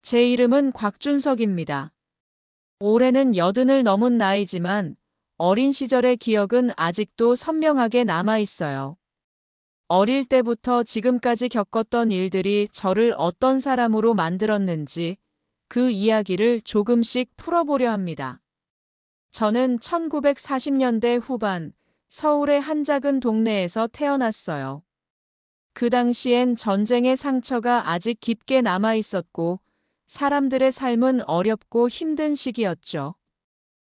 제 이름은 곽준석입니다. 올해는 80을 넘은 나이지만 어린 시절의 기억은 아직도 선명하게 남아 있어요. 어릴 때부터 지금까지 겪었던 일들이 저를 어떤 사람으로 만들었는지 그 이야기를 조금씩 풀어보려 합니다. 저는 1940년대 후반 서울의 한 작은 동네에서 태어났어요. 그 당시엔 전쟁의 상처가 아직 깊게 남아 있었고 사람들의 삶은 어렵고 힘든 시기였죠.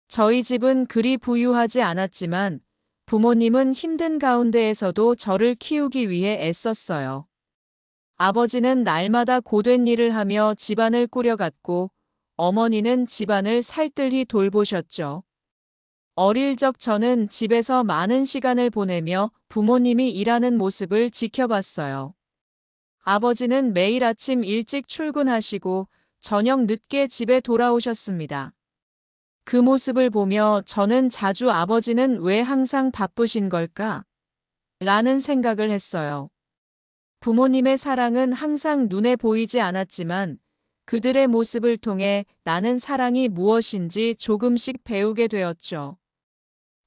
저희 집은 그리 부유하지 않았지만 부모님은 힘든 가운데에서도 저를 키우기 위해 애썼어요. 아버지는 날마다 고된 일을 하며 집안을 꾸려갔고 어머니는 집안을 살뜰히 돌보셨죠. 어릴 적 저는 집에서 많은 시간을 보내며 부모님이 일하는 모습을 지켜봤어요. 아버지는 매일 아침 일찍 출근하시고 저녁 늦게 집에 돌아오셨습니다. 그 모습을 보며 저는 자주 아버지는 왜 항상 바쁘신 걸까? 라는 생각을 했어요. 부모님의 사랑은 항상 눈에 보이지 않았지만 그들의 모습을 통해 나는 사랑이 무엇인지 조금씩 배우게 되었죠.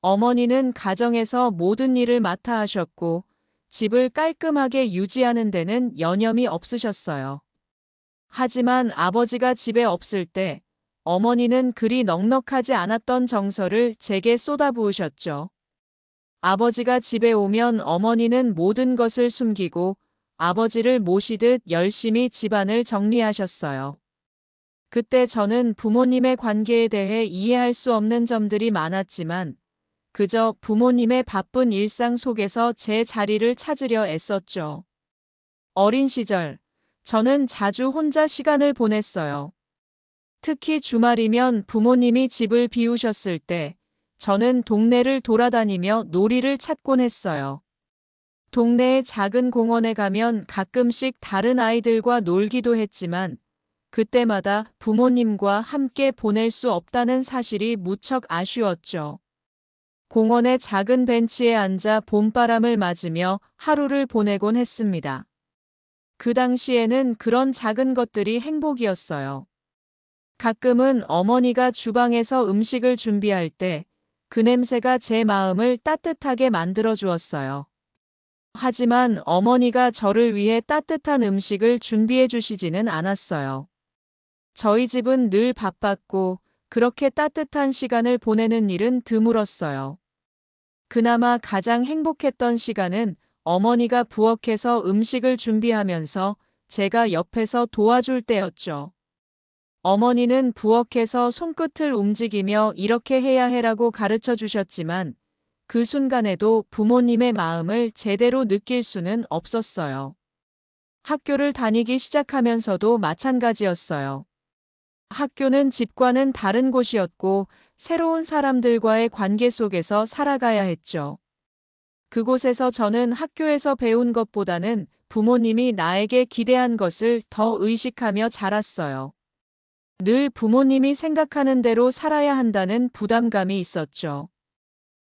어머니는 가정에서 모든 일을 맡아 하셨고 집을 깔끔하게 유지하는 데는 여념이 없으셨어요. 하지만 아버지가 집에 없을 때 어머니는 그리 넉넉하지 않았던 정서를 제게 쏟아부으셨죠. 아버지가 집에 오면 어머니는 모든 것을 숨기고 아버지를 모시듯 열심히 집안을 정리하셨어요. 그때 저는 부모님의 관계에 대해 이해할 수 없는 점들이 많았지만 그저 부모님의 바쁜 일상 속에서 제 자리를 찾으려 애썼죠. 어린 시절, 저는 자주 혼자 시간을 보냈어요. 특히 주말이면 부모님이 집을 비우셨을 때 저는 동네를 돌아다니며 놀이를 찾곤 했어요. 동네의 작은 공원에 가면 가끔씩 다른 아이들과 놀기도 했지만 그때마다 부모님과 함께 보낼 수 없다는 사실이 무척 아쉬웠죠. 공원의 작은 벤치에 앉아 봄바람을 맞으며 하루를 보내곤 했습니다. 그 당시에는 그런 작은 것들이 행복이었어요. 가끔은 어머니가 주방에서 음식을 준비할 때 그 냄새가 제 마음을 따뜻하게 만들어 주었어요. 하지만 어머니가 저를 위해 따뜻한 음식을 준비해 주시지는 않았어요. 저희 집은 늘 바빴고 그렇게 따뜻한 시간을 보내는 일은 드물었어요. 그나마 가장 행복했던 시간은 어머니가 부엌에서 음식을 준비하면서 제가 옆에서 도와줄 때였죠. 어머니는 부엌에서 손끝을 움직이며 이렇게 해야 해라고 가르쳐 주셨지만 그 순간에도 부모님의 마음을 제대로 느낄 수는 없었어요. 학교를 다니기 시작하면서도 마찬가지였어요. 학교는 집과는 다른 곳이었고 새로운 사람들과의 관계 속에서 살아가야 했죠. 그곳에서 저는 학교에서 배운 것보다는 부모님이 나에게 기대한 것을 더 의식하며 자랐어요. 늘 부모님이 생각하는 대로 살아야 한다는 부담감이 있었죠.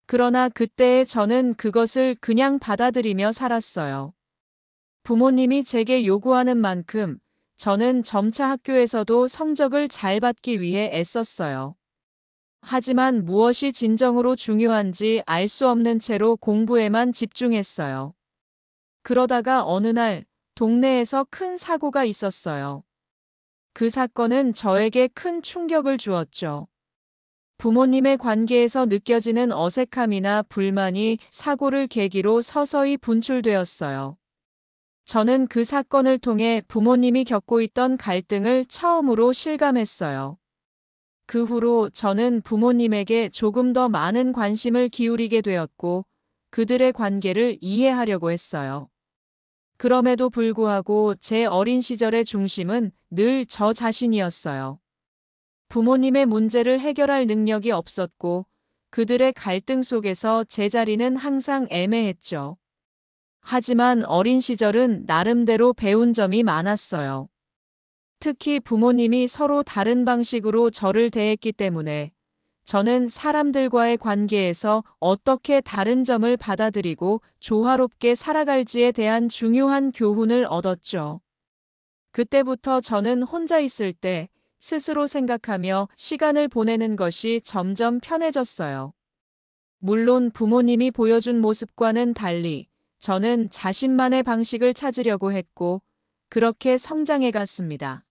그러나 그때의 저는 그것을 그냥 받아들이며 살았어요. 부모님이 제게 요구하는 만큼 저는 점차 학교에서도 성적을 잘 받기 위해 애썼어요. 하지만 무엇이 진정으로 중요한지 알 수 없는 채로 공부에만 집중했어요. 그러다가 어느 날 동네에서 큰 사고가 있었어요. 그 사건은 저에게 큰 충격을 주었죠. 부모님의 관계에서 느껴지는 어색함이나 불만이 사고를 계기로 서서히 분출되었어요. 저는 그 사건을 통해 부모님이 겪고 있던 갈등을 처음으로 실감했어요. 그 후로 저는 부모님에게 조금 더 많은 관심을 기울이게 되었고 그들의 관계를 이해하려고 했어요. 그럼에도 불구하고 제 어린 시절의 중심은 늘 저 자신이었어요. 부모님의 문제를 해결할 능력이 없었고 그들의 갈등 속에서 제 자리는 항상 애매했죠. 하지만 어린 시절은 나름대로 배운 점이 많았어요. 특히 부모님이 서로 다른 방식으로 저를 대했기 때문에 저는 사람들과의 관계에서 어떻게 다른 점을 받아들이고 조화롭게 살아갈지에 대한 중요한 교훈을 얻었죠. 그때부터 저는 혼자 있을 때 스스로 생각하며 시간을 보내는 것이 점점 편해졌어요. 물론 부모님이 보여준 모습과는 달리 저는 자신만의 방식을 찾으려고 했고, 그렇게 성장해 갔습니다.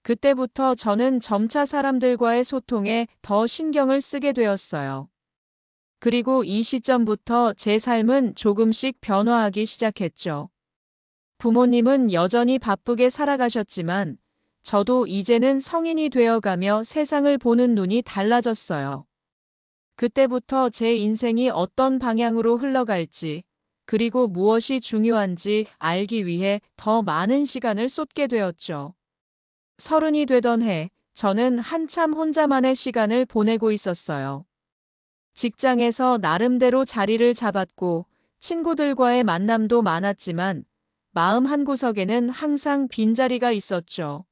그때부터 저는 점차 사람들과의 소통에 더 신경을 쓰게 되었어요. 그리고 이 시점부터 제 삶은 조금씩 변화하기 시작했죠. 부모님은 여전히 바쁘게 살아가셨지만, 저도 이제는 성인이 되어가며 세상을 보는 눈이 달라졌어요. 그때부터 제 인생이 어떤 방향으로 흘러갈지, 그리고 무엇이 중요한지 알기 위해 더 많은 시간을 쏟게 되었죠. 30이 되던 해, 저는 한참 혼자만의 시간을 보내고 있었어요. 직장에서 나름대로 자리를 잡았고, 친구들과의 만남도 많았지만, 마음 한구석에는 항상 빈자리가 있었죠.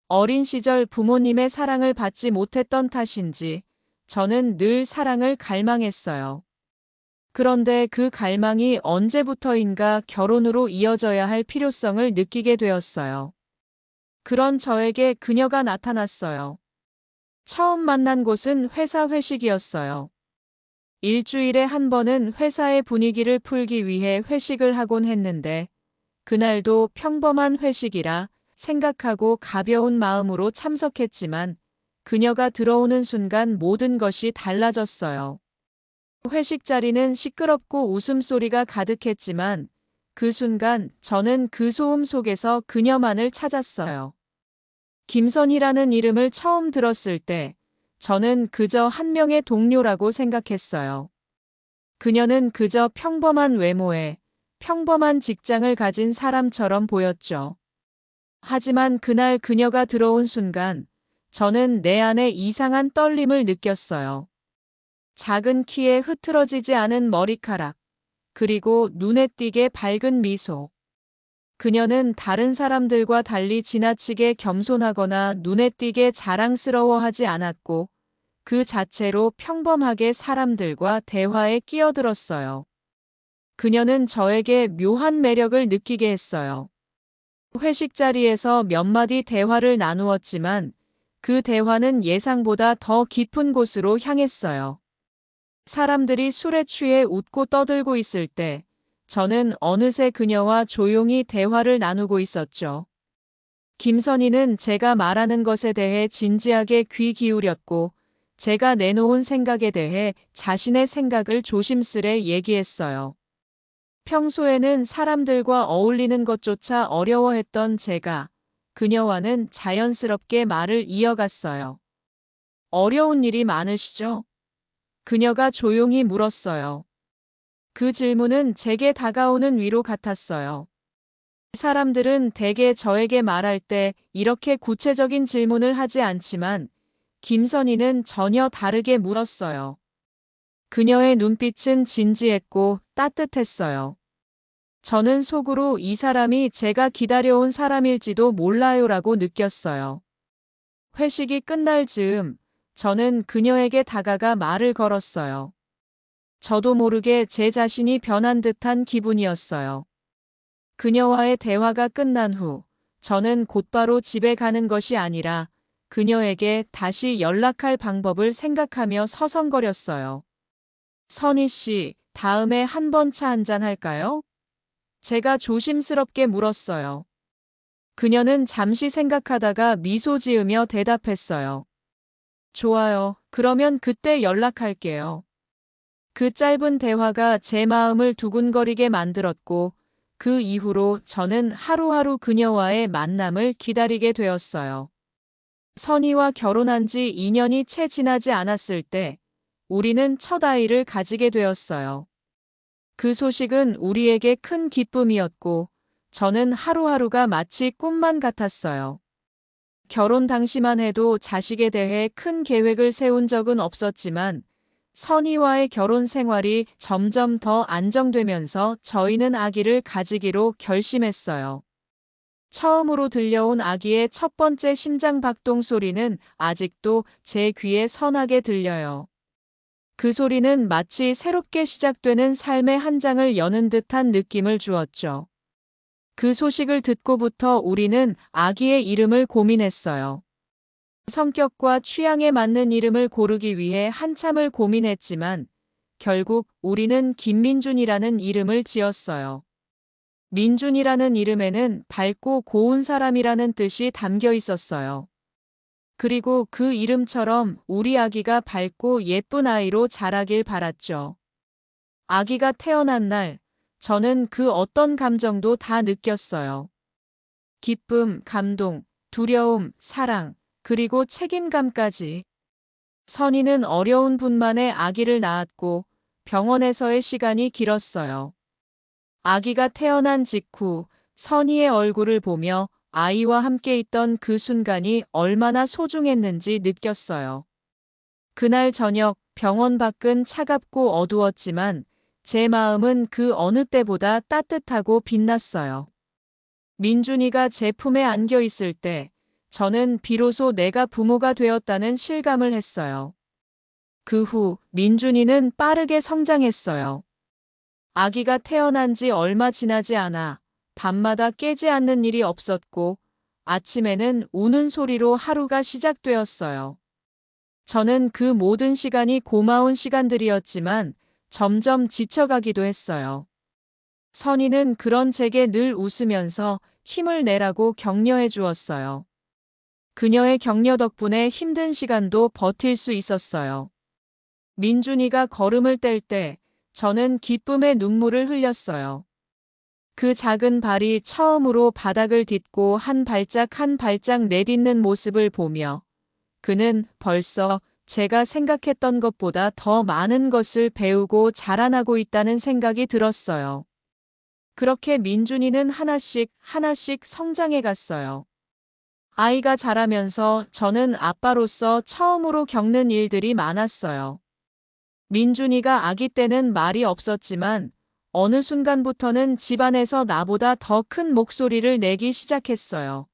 어린 시절 부모님의 사랑을 받지 못했던 탓인지, 저는 늘 사랑을 갈망했어요. 그런데 그 갈망이 언제부터인가 결혼으로 이어져야 할 필요성을 느끼게 되었어요. 그런 저에게 그녀가 나타났어요. 처음 만난 곳은 회사 회식이었어요. 일주일에 한 번은 회사의 분위기를 풀기 위해 회식을 하곤 했는데, 그날도 평범한 회식이라 생각하고 가벼운 마음으로 참석했지만, 그녀가 들어오는 순간 모든 것이 달라졌어요. 회식 자리는 시끄럽고 웃음소리가 가득했지만, 그 순간 저는 그 소음 속에서 그녀만을 찾았어요. 김선희라는 이름을 처음 들었을 때, 저는 그저 한 명의 동료라고 생각했어요. 그녀는 그저 평범한 외모에 평범한 직장을 가진 사람처럼 보였죠. 하지만 그날 그녀가 들어온 순간, 저는 내 안에 이상한 떨림을 느꼈어요. 작은 키에 흐트러지지 않은 머리카락, 그리고 눈에 띄게 밝은 미소. 그녀는 다른 사람들과 달리 지나치게 겸손하거나 눈에 띄게 자랑스러워하지 않았고, 그 자체로 평범하게 사람들과 대화에 끼어들었어요. 그녀는 저에게 묘한 매력을 느끼게 했어요. 회식 자리에서 몇 마디 대화를 나누었지만, 그 대화는 예상보다 더 깊은 곳으로 향했어요. 사람들이 술에 취해 웃고 떠들고 있을 때, 저는 어느새 그녀와 조용히 대화를 나누고 있었죠. 김선희는 제가 말하는 것에 대해 진지하게 귀 기울였고, 제가 내놓은 생각에 대해 자신의 생각을 조심스레 얘기했어요. 평소에는 사람들과 어울리는 것조차 어려워했던 제가, 그녀와는 자연스럽게 말을 이어갔어요. 어려운 일이 많으시죠? 그녀가 조용히 물었어요. 그 질문은 제게 다가오는 위로 같았어요. 사람들은 대개 저에게 말할 때 이렇게 구체적인 질문을 하지 않지만, 김선희는 전혀 다르게 물었어요. 그녀의 눈빛은 진지했고 따뜻했어요. 저는 속으로 이 사람이 제가 기다려온 사람일지도 몰라요라고 느꼈어요. 회식이 끝날 즈음, 저는 그녀에게 다가가 말을 걸었어요. 저도 모르게 제 자신이 변한 듯한 기분이었어요. 그녀와의 대화가 끝난 후, 저는 곧바로 집에 가는 것이 아니라 그녀에게 다시 연락할 방법을 생각하며 서성거렸어요. 선희 씨, 다음에 한 번 차 한잔 할까요? 제가 조심스럽게 물었어요. 그녀는 잠시 생각하다가 미소 지으며 대답했어요. 좋아요. 그러면 그때 연락할게요. 그 짧은 대화가 제 마음을 두근거리게 만들었고, 그 이후로 저는 하루하루 그녀와의 만남을 기다리게 되었어요. 선희와 결혼한 지 2년이 채 지나지 않았을 때, 우리는 첫 아이를 가지게 되었어요. 그 소식은 우리에게 큰 기쁨이었고, 저는 하루하루가 마치 꿈만 같았어요. 결혼 당시만 해도 자식에 대해 큰 계획을 세운 적은 없었지만, 선희와의 결혼 생활이 점점 더 안정되면서 저희는 아기를 가지기로 결심했어요. 처음으로 들려온 아기의 첫 번째 심장 박동 소리는 아직도 제 귀에 선하게 들려요. 그 소리는 마치 새롭게 시작되는 삶의 한 장을 여는 듯한 느낌을 주었죠. 그 소식을 듣고부터 우리는 아기의 이름을 고민했어요. 성격과 취향에 맞는 이름을 고르기 위해 한참을 고민했지만 결국 우리는 김민준이라는 이름을 지었어요. 민준이라는 이름에는 밝고 고운 사람이라는 뜻이 담겨 있었어요. 그리고 그 이름처럼 우리 아기가 밝고 예쁜 아이로 자라길 바랐죠. 아기가 태어난 날, 저는 그 어떤 감정도 다 느꼈어요. 기쁨, 감동, 두려움, 사랑, 그리고 책임감까지. 선희는 어려운 분만에 아기를 낳았고 병원에서의 시간이 길었어요. 아기가 태어난 직후 선희의 얼굴을 보며 아이와 함께 있던 그 순간이 얼마나 소중했는지 느꼈어요. 그날 저녁 병원 밖은 차갑고 어두웠지만 제 마음은 그 어느 때보다 따뜻하고 빛났어요. 민준이가 제 품에 안겨 있을 때 저는 비로소 내가 부모가 되었다는 실감을 했어요. 그 후 민준이는 빠르게 성장했어요. 아기가 태어난 지 얼마 지나지 않아 밤마다 깨지 않는 일이 없었고 아침에는 우는 소리로 하루가 시작되었어요. 저는 그 모든 시간이 고마운 시간들이었지만 점점 지쳐가기도 했어요. 선희는 그런 제게 늘 웃으면서 힘을 내라고 격려해 주었어요. 그녀의 격려 덕분에 힘든 시간도 버틸 수 있었어요. 민준이가 걸음을 뗄 때 저는 기쁨의 눈물을 흘렸어요. 그 작은 발이 처음으로 바닥을 딛고 한 발짝 한 발짝 내딛는 모습을 보며 그는 벌써 제가 생각했던 것보다 더 많은 것을 배우고 자라나고 있다는 생각이 들었어요. 그렇게 민준이는 하나씩 하나씩 성장해 갔어요. 아이가 자라면서 저는 아빠로서 처음으로 겪는 일들이 많았어요. 민준이가 아기 때는 말이 없었지만 어느 순간부터는 집안에서 나보다 더 큰 목소리를 내기 시작했어요.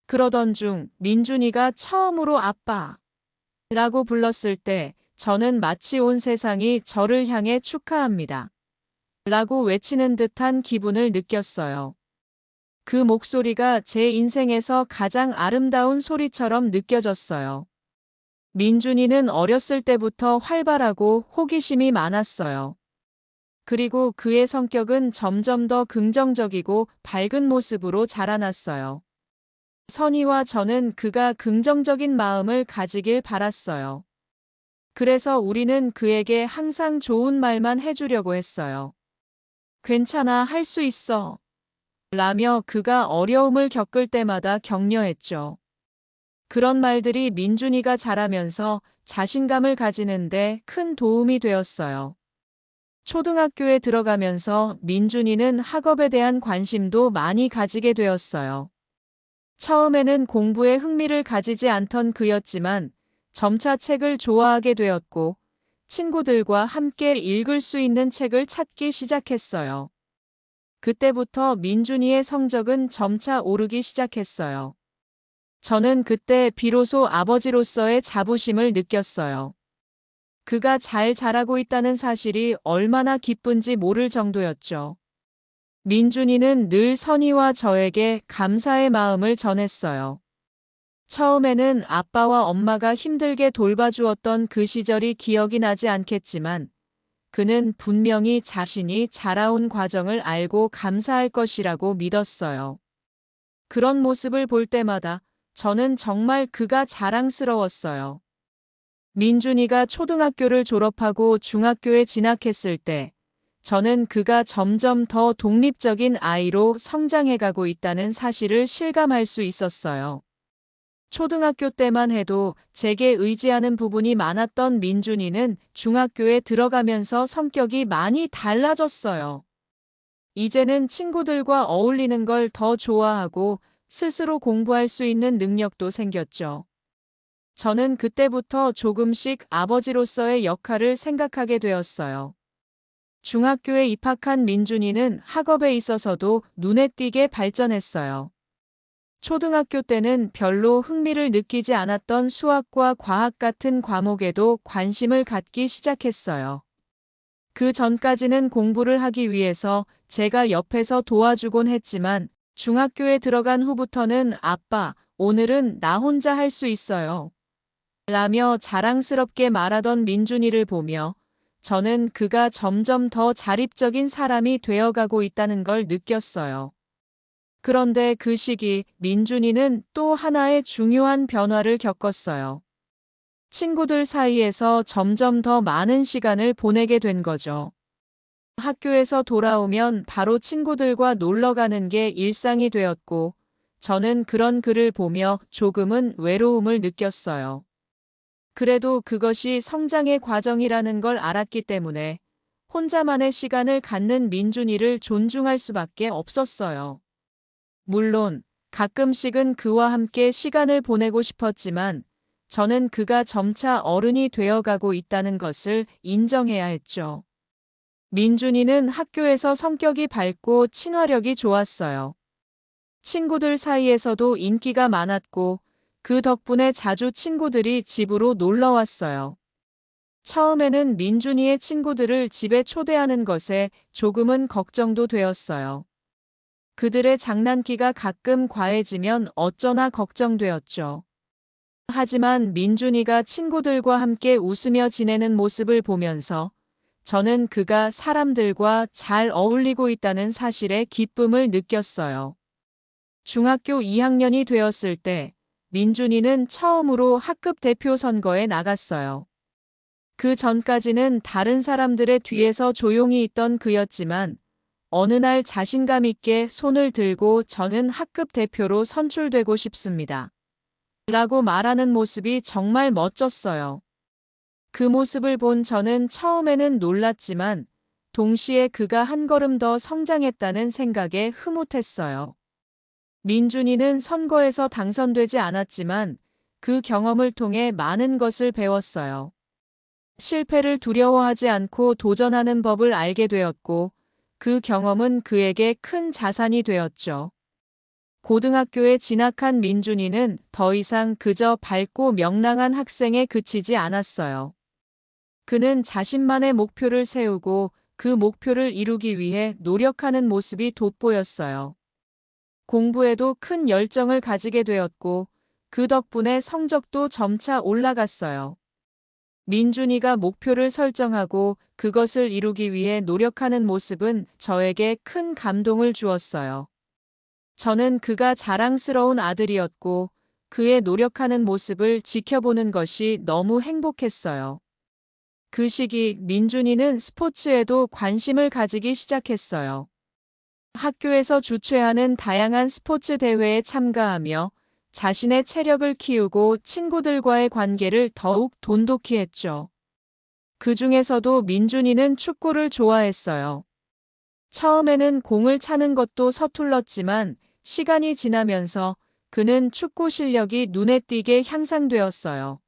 그러던 중 민준이가 처음으로 아빠라고 불렀을 때 저는 마치 온 세상이 저를 향해 축하합니다 라고 외치는 듯한 기분을 느꼈어요. 그 목소리가 제 인생에서 가장 아름다운 소리처럼 느껴졌어요. 민준이는 어렸을 때부터 활발하고 호기심이 많았어요. 그리고 그의 성격은 점점 더 긍정적이고 밝은 모습으로 자라났어요. 선희와 저는 그가 긍정적인 마음을 가지길 바랐어요. 그래서 우리는 그에게 항상 좋은 말만 해주려고 했어요. 괜찮아, 할 수 있어. 라며 그가 어려움을 겪을 때마다 격려했죠. 그런 말들이 민준이가 자라면서 자신감을 가지는데 큰 도움이 되었어요. 초등학교에 들어가면서 민준이는 학업에 대한 관심도 많이 가지게 되었어요. 처음에는 공부에 흥미를 가지지 않던 그였지만 점차 책을 좋아하게 되었고 친구들과 함께 읽을 수 있는 책을 찾기 시작했어요. 그때부터 민준이의 성적은 점차 오르기 시작했어요. 저는 그때 비로소 아버지로서의 자부심을 느꼈어요. 그가 잘 자라고 있다는 사실이 얼마나 기쁜지 모를 정도였죠. 민준이는 늘 선희와 저에게 감사의 마음을 전했어요. 처음에는 아빠와 엄마가 힘들게 돌봐주었던 그 시절이 기억이 나지 않겠지만 그는 분명히 자신이 자라온 과정을 알고 감사할 것이라고 믿었어요. 그런 모습을 볼 때마다 저는 정말 그가 자랑스러웠어요. 민준이가 초등학교를 졸업하고 중학교에 진학했을 때 저는 그가 점점 더 독립적인 아이로 성장해가고 있다는 사실을 실감할 수 있었어요. 초등학교 때만 해도 제게 의지하는 부분이 많았던 민준이는 중학교에 들어가면서 성격이 많이 달라졌어요. 이제는 친구들과 어울리는 걸 더 좋아하고 스스로 공부할 수 있는 능력도 생겼죠. 저는 그때부터 조금씩 아버지로서의 역할을 생각하게 되었어요. 중학교에 입학한 민준이는 학업에 있어서도 눈에 띄게 발전했어요. 초등학교 때는 별로 흥미를 느끼지 않았던 수학과 과학 같은 과목에도 관심을 갖기 시작했어요. 그 전까지는 공부를 하기 위해서 제가 옆에서 도와주곤 했지만 중학교에 들어간 후부터는 아빠, 오늘은 나 혼자 할 수 있어요. 라며 자랑스럽게 말하던 민준이를 보며 저는 그가 점점 더 자립적인 사람이 되어가고 있다는 걸 느꼈어요. 그런데 그 시기 민준이는 또 하나의 중요한 변화를 겪었어요. 친구들 사이에서 점점 더 많은 시간을 보내게 된 거죠. 학교에서 돌아오면 바로 친구들과 놀러 가는 게 일상이 되었고, 저는 그런 그를 보며 조금은 외로움을 느꼈어요. 그래도 그것이 성장의 과정이라는 걸 알았기 때문에 혼자만의 시간을 갖는 민준이를 존중할 수밖에 없었어요. 물론 가끔씩은 그와 함께 시간을 보내고 싶었지만 저는 그가 점차 어른이 되어가고 있다는 것을 인정해야 했죠. 민준이는 학교에서 성격이 밝고 친화력이 좋았어요. 친구들 사이에서도 인기가 많았고 그 덕분에 자주 친구들이 집으로 놀러 왔어요. 처음에는 민준이의 친구들을 집에 초대하는 것에 조금은 걱정도 되었어요. 그들의 장난기가 가끔 과해지면 어쩌나 걱정되었죠. 하지만 민준이가 친구들과 함께 웃으며 지내는 모습을 보면서 저는 그가 사람들과 잘 어울리고 있다는 사실에 기쁨을 느꼈어요. 중학교 2학년이 되었을 때 민준이는 처음으로 학급 대표 선거에 나갔어요. 그 전까지는 다른 사람들의 뒤에서 조용히 있던 그였지만 어느 날 자신감 있게 손을 들고 저는 학급 대표로 선출되고 싶습니다. 라고 말하는 모습이 정말 멋졌어요. 그 모습을 본 저는 처음에는 놀랐지만 동시에 그가 한 걸음 더 성장했다는 생각에 흐뭇했어요. 민준이는 선거에서 당선되지 않았지만 그 경험을 통해 많은 것을 배웠어요. 실패를 두려워하지 않고 도전하는 법을 알게 되었고 그 경험은 그에게 큰 자산이 되었죠. 고등학교에 진학한 민준이는 더 이상 그저 밝고 명랑한 학생에 그치지 않았어요. 그는 자신만의 목표를 세우고 그 목표를 이루기 위해 노력하는 모습이 돋보였어요. 공부에도 큰 열정을 가지게 되었고 그 덕분에 성적도 점차 올라갔어요. 민준이가 목표를 설정하고 그것을 이루기 위해 노력하는 모습은 저에게 큰 감동을 주었어요. 저는 그가 자랑스러운 아들이었고 그의 노력하는 모습을 지켜보는 것이 너무 행복했어요. 그 시기 민준이는 스포츠에도 관심을 가지기 시작했어요. 학교에서 주최하는 다양한 스포츠 대회에 참가하며 자신의 체력을 키우고 친구들과의 관계를 더욱 돈독히 했죠. 그 중에서도 민준이는 축구를 좋아했어요. 처음에는 공을 차는 것도 서툴렀지만 시간이 지나면서 그는 축구 실력이 눈에 띄게 향상되었어요.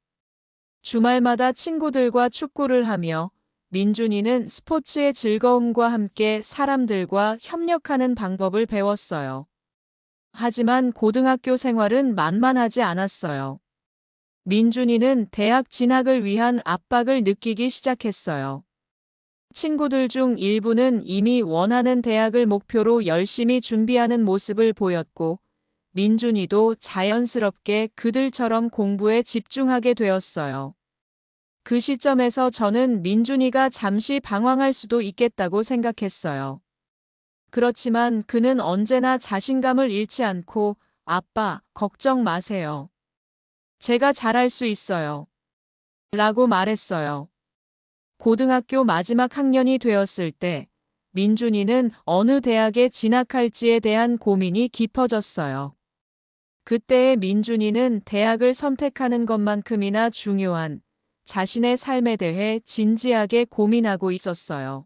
주말마다 친구들과 축구를 하며 민준이는 스포츠의 즐거움과 함께 사람들과 협력하는 방법을 배웠어요. 하지만 고등학교 생활은 만만하지 않았어요. 민준이는 대학 진학을 위한 압박을 느끼기 시작했어요. 친구들 중 일부는 이미 원하는 대학을 목표로 열심히 준비하는 모습을 보였고, 민준이도 자연스럽게 그들처럼 공부에 집중하게 되었어요. 그 시점에서 저는 민준이가 잠시 방황할 수도 있겠다고 생각했어요. 그렇지만 그는 언제나 자신감을 잃지 않고 아빠, 걱정 마세요. 제가 잘할 수 있어요. 라고 말했어요. 고등학교 마지막 학년이 되었을 때 민준이는 어느 대학에 진학할지에 대한 고민이 깊어졌어요. 그때의 민준이는 대학을 선택하는 것만큼이나 중요한 자신의 삶에 대해 진지하게 고민하고 있었어요.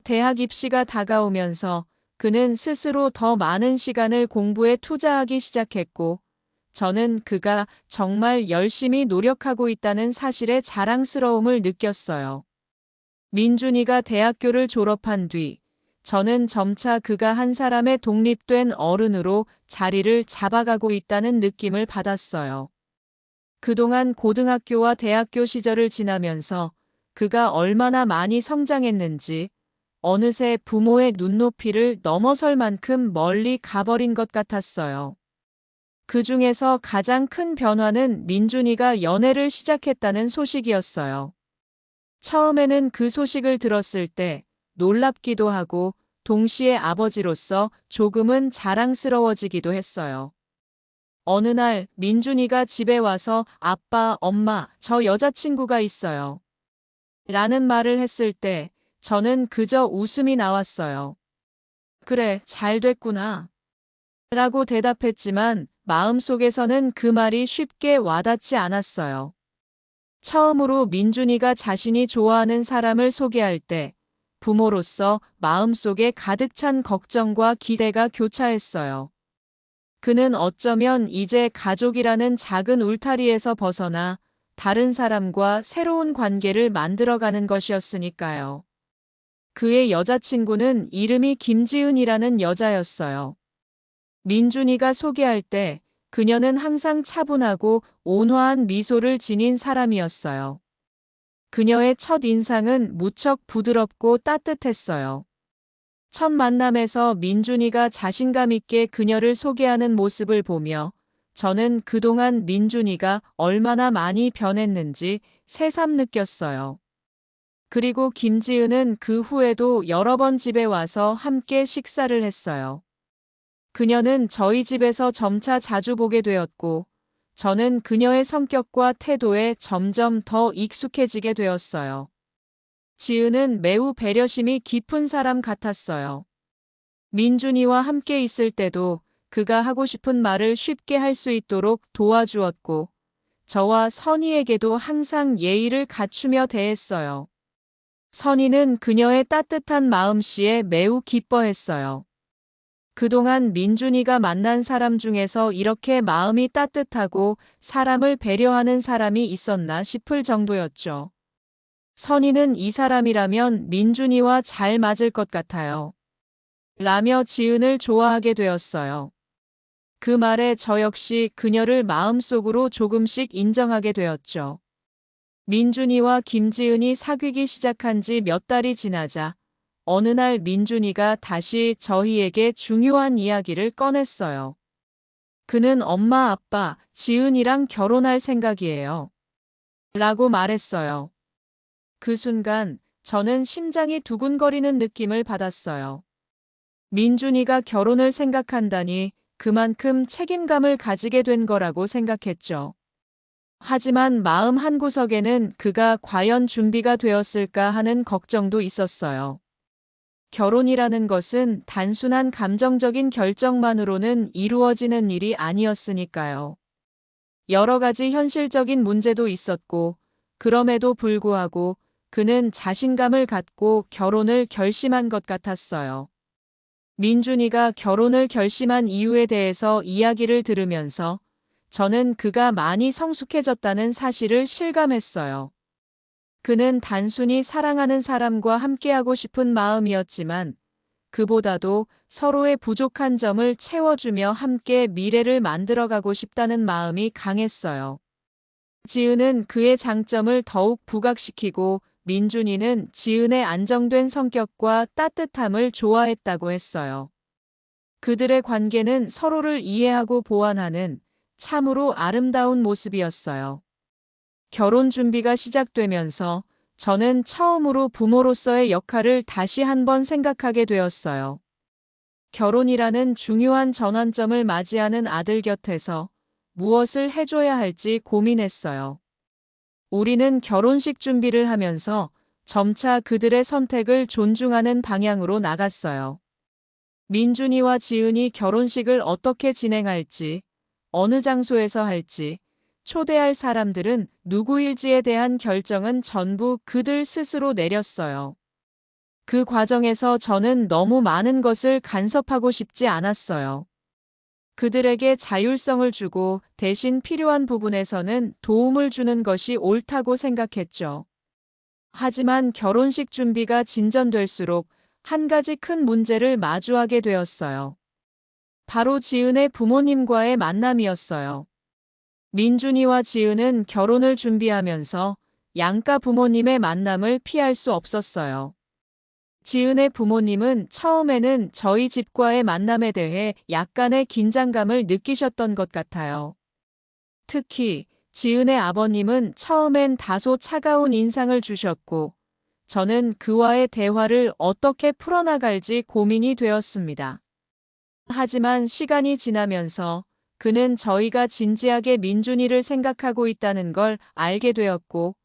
대학 입시가 다가오면서 그는 스스로 더 많은 시간을 공부에 투자하기 시작했고, 저는 그가 정말 열심히 노력하고 있다는 사실에 자랑스러움을 느꼈어요. 민준이가 대학교를 졸업한 뒤, 저는 점차 그가 한 사람의 독립된 어른으로 자리를 잡아가고 있다는 느낌을 받았어요. 그동안 고등학교와 대학교 시절을 지나면서 그가 얼마나 많이 성장했는지, 어느새 부모의 눈높이를 넘어설 만큼 멀리 가버린 것 같았어요. 그 중에서 가장 큰 변화는 민준이가 연애를 시작했다는 소식이었어요. 처음에는 그 소식을 들었을 때 놀랍기도 하고 동시에 아버지로서 조금은 자랑스러워지기도 했어요. 어느 날 민준이가 집에 와서 아빠, 엄마, 저 여자친구가 있어요. 라는 말을 했을 때 저는 그저 웃음이 나왔어요. 그래, 잘 됐구나. 라고 대답했지만 마음속에서는 그 말이 쉽게 와닿지 않았어요. 처음으로 민준이가 자신이 좋아하는 사람을 소개할 때 부모로서 마음속에 가득 찬 걱정과 기대가 교차했어요. 그는 어쩌면 이제 가족이라는 작은 울타리에서 벗어나 다른 사람과 새로운 관계를 만들어가는 것이었으니까요. 그의 여자친구는 이름이 김지은이라는 여자였어요. 민준이가 소개할 때 그녀는 항상 차분하고 온화한 미소를 지닌 사람이었어요. 그녀의 첫 인상은 무척 부드럽고 따뜻했어요. 첫 만남에서 민준이가 자신감 있게 그녀를 소개하는 모습을 보며 저는 그동안 민준이가 얼마나 많이 변했는지 새삼 느꼈어요. 그리고 김지은은 그 후에도 여러 번 집에 와서 함께 식사를 했어요. 그녀는 저희 집에서 점차 자주 보게 되었고, 저는 그녀의 성격과 태도에 점점 더 익숙해지게 되었어요. 지은은 매우 배려심이 깊은 사람 같았어요. 민준이와 함께 있을 때도 그가 하고 싶은 말을 쉽게 할 수 있도록 도와주었고, 저와 선희에게도 항상 예의를 갖추며 대했어요. 선희는 그녀의 따뜻한 마음씨에 매우 기뻐했어요. 그동안 민준이가 만난 사람 중에서 이렇게 마음이 따뜻하고 사람을 배려하는 사람이 있었나 싶을 정도였죠. 선희는 이 사람이라면 민준이와 잘 맞을 것 같아요. 라며 지은을 좋아하게 되었어요. 그 말에 저 역시 그녀를 마음속으로 조금씩 인정하게 되었죠. 민준이와 김지은이 사귀기 시작한 지 몇 달이 지나자 어느 날 민준이가 다시 저희에게 중요한 이야기를 꺼냈어요. 그는 엄마, 아빠, 지은이랑 결혼할 생각이에요. 라고 말했어요. 그 순간 저는 심장이 두근거리는 느낌을 받았어요. 민준이가 결혼을 생각한다니 그만큼 책임감을 가지게 된 거라고 생각했죠. 하지만 마음 한구석에는 그가 과연 준비가 되었을까 하는 걱정도 있었어요. 결혼이라는 것은 단순한 감정적인 결정만으로는 이루어지는 일이 아니었으니까요. 여러 가지 현실적인 문제도 있었고, 그럼에도 불구하고 그는 자신감을 갖고 결혼을 결심한 것 같았어요. 민준이가 결혼을 결심한 이유에 대해서 이야기를 들으면서 저는 그가 많이 성숙해졌다는 사실을 실감했어요. 그는 단순히 사랑하는 사람과 함께하고 싶은 마음이었지만 그보다도 서로의 부족한 점을 채워주며 함께 미래를 만들어가고 싶다는 마음이 강했어요. 지은은 그의 장점을 더욱 부각시키고 민준이는 지은의 안정된 성격과 따뜻함을 좋아했다고 했어요. 그들의 관계는 서로를 이해하고 보완하는 참으로 아름다운 모습이었어요. 결혼 준비가 시작되면서 저는 처음으로 부모로서의 역할을 다시 한번 생각하게 되었어요. 결혼이라는 중요한 전환점을 맞이하는 아들 곁에서 무엇을 해줘야 할지 고민했어요. 우리는 결혼식 준비를 하면서 점차 그들의 선택을 존중하는 방향으로 나갔어요. 민준이와 지은이 결혼식을 어떻게 진행할지, 어느 장소에서 할지, 초대할 사람들은 누구일지에 대한 결정은 전부 그들 스스로 내렸어요. 그 과정에서 저는 너무 많은 것을 간섭하고 싶지 않았어요. 그들에게 자율성을 주고 대신 필요한 부분에서는 도움을 주는 것이 옳다고 생각했죠. 하지만 결혼식 준비가 진전될수록 한 가지 큰 문제를 마주하게 되었어요. 바로 지은의 부모님과의 만남이었어요. 민준이와 지은은 결혼을 준비하면서 양가 부모님의 만남을 피할 수 없었어요. 지은의 부모님은 처음에는 저희 집과의 만남에 대해 약간의 긴장감을 느끼셨던 것 같아요. 특히 지은의 아버님은 처음엔 다소 차가운 인상을 주셨고, 저는 그와의 대화를 어떻게 풀어나갈지 고민이 되었습니다. 하지만 시간이 지나면서 그는 저희가 진지하게 민준이를 생각하고 있다는 걸 알게 되었고,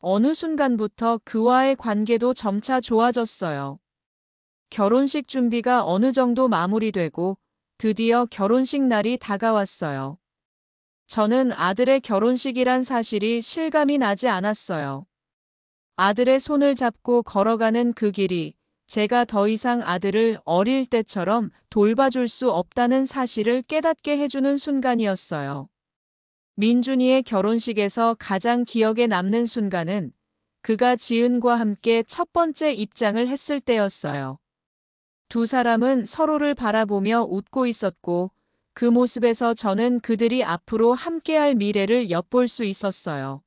어느 순간부터 그와의 관계도 점차 좋아졌어요. 결혼식 준비가 어느 정도 마무리되고 드디어 결혼식 날이 다가왔어요. 저는 아들의 결혼식이란 사실이 실감이 나지 않았어요. 아들의 손을 잡고 걸어가는 그 길이 제가 더 이상 아들을 어릴 때처럼 돌봐줄 수 없다는 사실을 깨닫게 해주는 순간이었어요. 민준이의 결혼식에서 가장 기억에 남는 순간은 그가 지은과 함께 첫 번째 입장을 했을 때였어요. 두 사람은 서로를 바라보며 웃고 있었고 그 모습에서 저는 그들이 앞으로 함께할 미래를 엿볼 수 있었어요.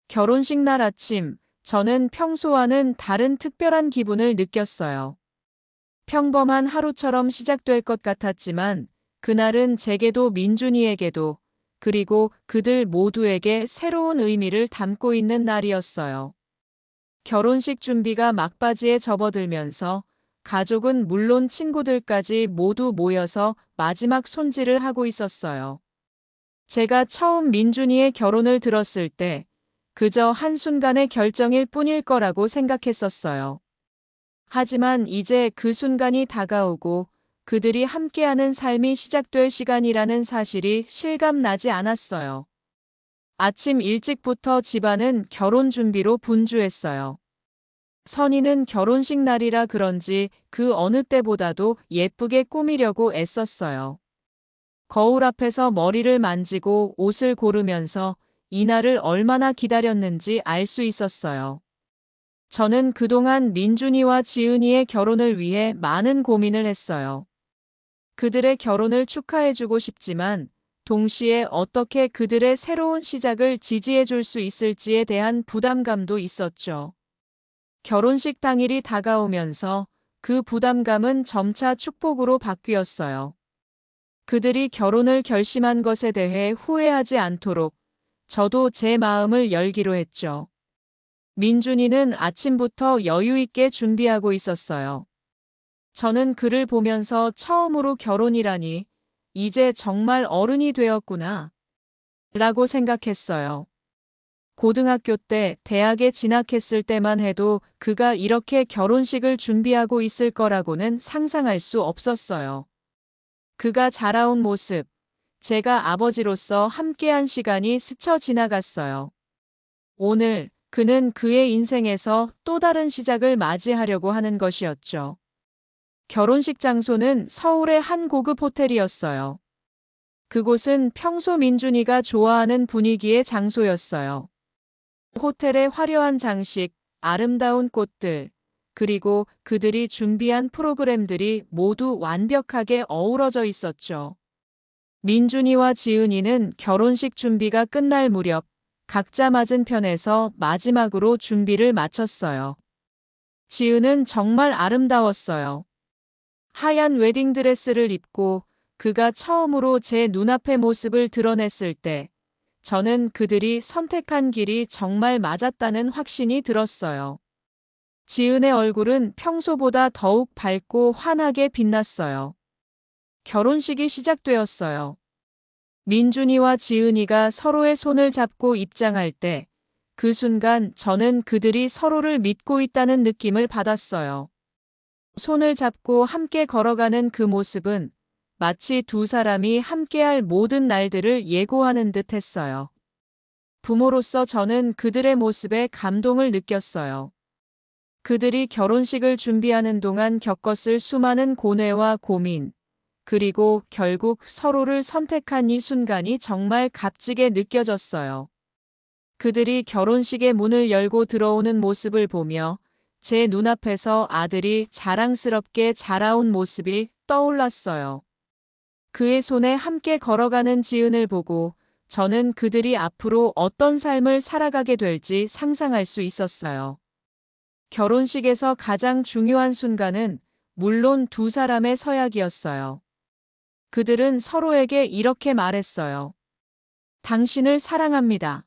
결혼식 날 아침, 저는 평소와는 다른 특별한 기분을 느꼈어요. 평범한 하루처럼 시작될 것 같았지만 그날은 제게도 민준이에게도 그리고 그들 모두에게 새로운 의미를 담고 있는 날이었어요. 결혼식 준비가 막바지에 접어들면서 가족은 물론 친구들까지 모두 모여서 마지막 손질을 하고 있었어요. 제가 처음 민준이의 결혼을 들었을 때 그저 한순간의 결정일 뿐일 거라고 생각했었어요. 하지만 이제 그 순간이 다가오고 그들이 함께하는 삶이 시작될 시간이라는 사실이 실감나지 않았어요. 아침 일찍부터 집안은 결혼 준비로 분주했어요. 선희는 결혼식 날이라 그런지 그 어느 때보다도 예쁘게 꾸미려고 애썼어요. 거울 앞에서 머리를 만지고 옷을 고르면서 이날을 얼마나 기다렸는지 알 수 있었어요. 저는 그동안 민준이와 지은이의 결혼을 위해 많은 고민을 했어요. 그들의 결혼을 축하해주고 싶지만 동시에 어떻게 그들의 새로운 시작을 지지해줄 수 있을지에 대한 부담감도 있었죠. 결혼식 당일이 다가오면서 그 부담감은 점차 축복으로 바뀌었어요. 그들이 결혼을 결심한 것에 대해 후회하지 않도록 저도 제 마음을 열기로 했죠. 민준이는 아침부터 여유 있게 준비하고 있었어요. 저는 그를 보면서 처음으로 결혼이라니, 이제 정말 어른이 되었구나, 라고 생각했어요. 고등학교 때 대학에 진학했을 때만 해도 그가 이렇게 결혼식을 준비하고 있을 거라고는 상상할 수 없었어요. 그가 자라온 모습, 제가 아버지로서 함께한 시간이 스쳐 지나갔어요. 오늘 그는 그의 인생에서 또 다른 시작을 맞이하려고 하는 것이었죠. 결혼식 장소는 서울의 한 고급 호텔이었어요. 그곳은 평소 민준이가 좋아하는 분위기의 장소였어요. 호텔의 화려한 장식, 아름다운 꽃들, 그리고 그들이 준비한 프로그램들이 모두 완벽하게 어우러져 있었죠. 민준이와 지은이는 결혼식 준비가 끝날 무렵 각자 맞은편에서 마지막으로 준비를 마쳤어요. 지은은 정말 아름다웠어요. 하얀 웨딩드레스를 입고 그가 처음으로 제 눈앞의 모습을 드러냈을 때 저는 그들이 선택한 길이 정말 맞았다는 확신이 들었어요. 지은의 얼굴은 평소보다 더욱 밝고 환하게 빛났어요. 결혼식이 시작되었어요. 민준이와 지은이가 서로의 손을 잡고 입장할 때 그 순간 저는 그들이 서로를 믿고 있다는 느낌을 받았어요. 손을 잡고 함께 걸어가는 그 모습은 마치 두 사람이 함께할 모든 날들을 예고하는 듯 했어요. 부모로서 저는 그들의 모습에 감동을 느꼈어요. 그들이 결혼식을 준비하는 동안 겪었을 수많은 고뇌와 고민, 그리고 결국 서로를 선택한 이 순간이 정말 값지게 느껴졌어요. 그들이 결혼식의 문을 열고 들어오는 모습을 보며 제 눈앞에서 아들이 자랑스럽게 자라온 모습이 떠올랐어요. 그의 손에 함께 걸어가는 지은을 보고 저는 그들이 앞으로 어떤 삶을 살아가게 될지 상상할 수 있었어요. 결혼식에서 가장 중요한 순간은 물론 두 사람의 서약이었어요. 그들은 서로에게 이렇게 말했어요. 당신을 사랑합니다.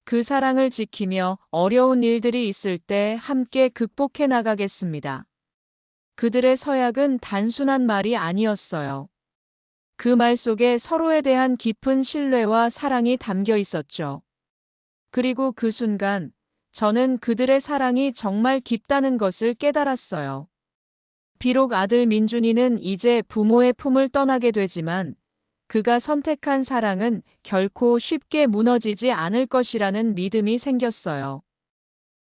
그 사랑을 지키며 어려운 일들이 있을 때 함께 극복해 나가겠습니다. 그들의 서약은 단순한 말이 아니었어요. 그 말 속에 서로에 대한 깊은 신뢰와 사랑이 담겨 있었죠. 그리고 그 순간 저는 그들의 사랑이 정말 깊다는 것을 깨달았어요. 비록 아들 민준이는 이제 부모의 품을 떠나게 되지만 그가 선택한 사랑은 결코 쉽게 무너지지 않을 것이라는 믿음이 생겼어요.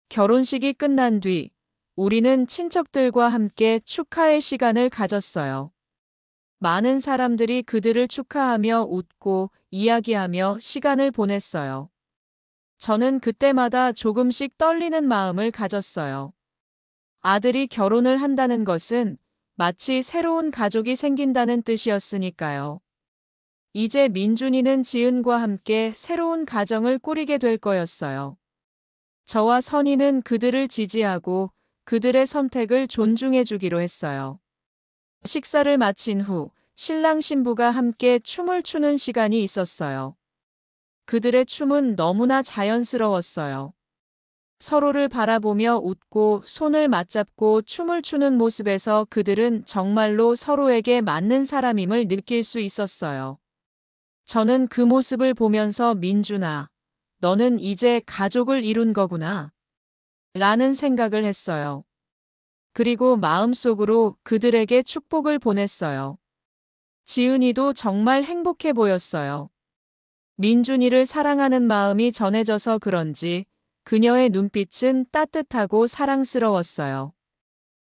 결혼식이 끝난 뒤 우리는 친척들과 함께 축하의 시간을 가졌어요. 많은 사람들이 그들을 축하하며 웃고 이야기하며 시간을 보냈어요. 저는 그때마다 조금씩 떨리는 마음을 가졌어요. 아들이 결혼을 한다는 것은 마치 새로운 가족이 생긴다는 뜻이었으니까요. 이제 민준이는 지은과 함께 새로운 가정을 꾸리게 될 거였어요. 저와 선희는 그들을 지지하고 그들의 선택을 존중해 주기로 했어요. 식사를 마친 후 신랑 신부가 함께 춤을 추는 시간이 있었어요. 그들의 춤은 너무나 자연스러웠어요. 서로를 바라보며 웃고 손을 맞잡고 춤을 추는 모습에서 그들은 정말로 서로에게 맞는 사람임을 느낄 수 있었어요. 저는 그 모습을 보면서 민준아, 너는 이제 가족을 이룬 거구나. 라는 생각을 했어요. 그리고 마음속으로 그들에게 축복을 보냈어요. 지은이도 정말 행복해 보였어요. 민준이를 사랑하는 마음이 전해져서 그런지 그녀의 눈빛은 따뜻하고 사랑스러웠어요.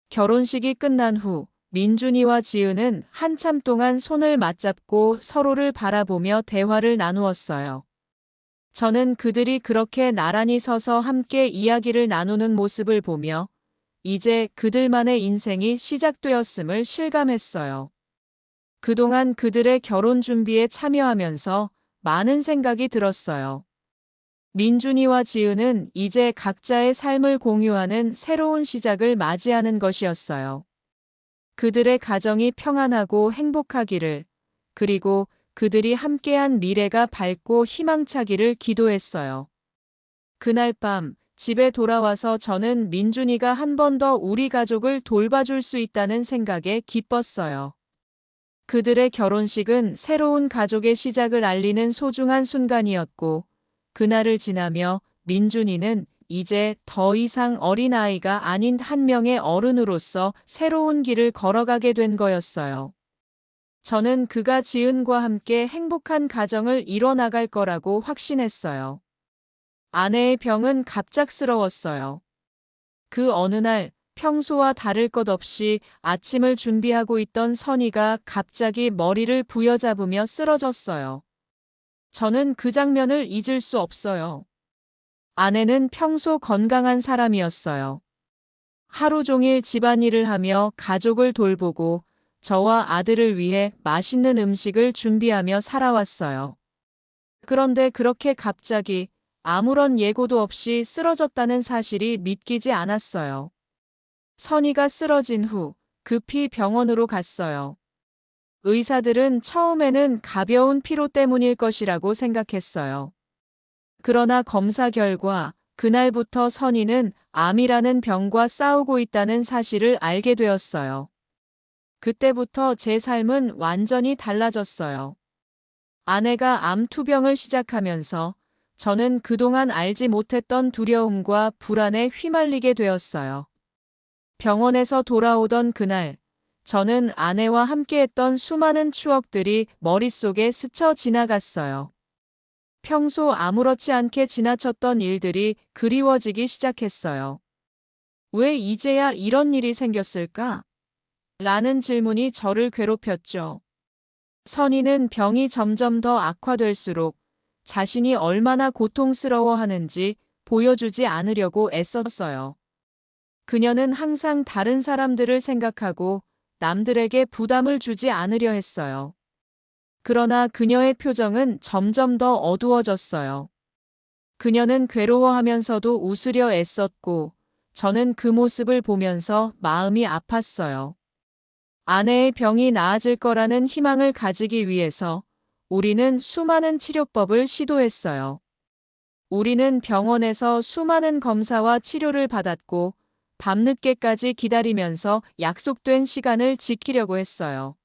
결혼식이 끝난 후 민준이와 지은은 한참 동안 손을 맞잡고 서로를 바라보며 대화를 나누었어요. 저는 그들이 그렇게 나란히 서서 함께 이야기를 나누는 모습을 보며 이제 그들만의 인생이 시작되었음을 실감했어요. 그동안 그들의 결혼 준비에 참여하면서 많은 생각이 들었어요. 민준이와 지은은 이제 각자의 삶을 공유하는 새로운 시작을 맞이하는 것이었어요. 그들의 가정이 평안하고 행복하기를, 그리고 그들이 함께한 미래가 밝고 희망차기를 기도했어요. 그날 밤 집에 돌아와서 저는 민준이가 한 번 더 우리 가족을 돌봐줄 수 있다는 생각에 기뻤어요. 그들의 결혼식은 새로운 가족의 시작을 알리는 소중한 순간이었고, 그날을 지나며 민준이는 이제 더 이상 어린아이가 아닌 한 명의 어른으로서 새로운 길을 걸어가게 된 거였어요. 저는 그가 지은과 함께 행복한 가정을 이뤄나갈 거라고 확신했어요. 아내의 병은 갑작스러웠어요. 그 어느 날 평소와 다를 것 없이 아침을 준비하고 있던 선희가 갑자기 머리를 부여잡으며 쓰러졌어요. 저는 그 장면을 잊을 수 없어요. 아내는 평소 건강한 사람이었어요. 하루 종일 집안일을 하며 가족을 돌보고 저와 아들을 위해 맛있는 음식을 준비하며 살아왔어요. 그런데 그렇게 갑자기 아무런 예고도 없이 쓰러졌다는 사실이 믿기지 않았어요. 선희가 쓰러진 후 급히 병원으로 갔어요. 의사들은 처음에는 가벼운 피로 때문일 것이라고 생각했어요. 그러나 검사 결과 그날부터 선희는 암이라는 병과 싸우고 있다는 사실을 알게 되었어요. 그때부터 제 삶은 완전히 달라졌어요. 아내가 암 투병을 시작하면서 저는 그동안 알지 못했던 두려움과 불안에 휘말리게 되었어요. 병원에서 돌아오던 그날, 저는 아내와 함께했던 수많은 추억들이 머릿속에 스쳐 지나갔어요. 평소 아무렇지 않게 지나쳤던 일들이 그리워지기 시작했어요. 왜 이제야 이런 일이 생겼을까? 라는 질문이 저를 괴롭혔죠. 선희는 병이 점점 더 악화될수록 자신이 얼마나 고통스러워하는지 보여주지 않으려고 애썼어요. 그녀는 항상 다른 사람들을 생각하고 남들에게 부담을 주지 않으려 했어요. 그러나 그녀의 표정은 점점 더 어두워졌어요. 그녀는 괴로워하면서도 웃으려 애썼고 저는 그 모습을 보면서 마음이 아팠어요. 아내의 병이 나아질 거라는 희망을 가지기 위해서 우리는 수많은 치료법을 시도했어요. 우리는 병원에서 수많은 검사와 치료를 받았고 밤늦게까지 기다리면서 약속된 시간을 지키려고 했어요.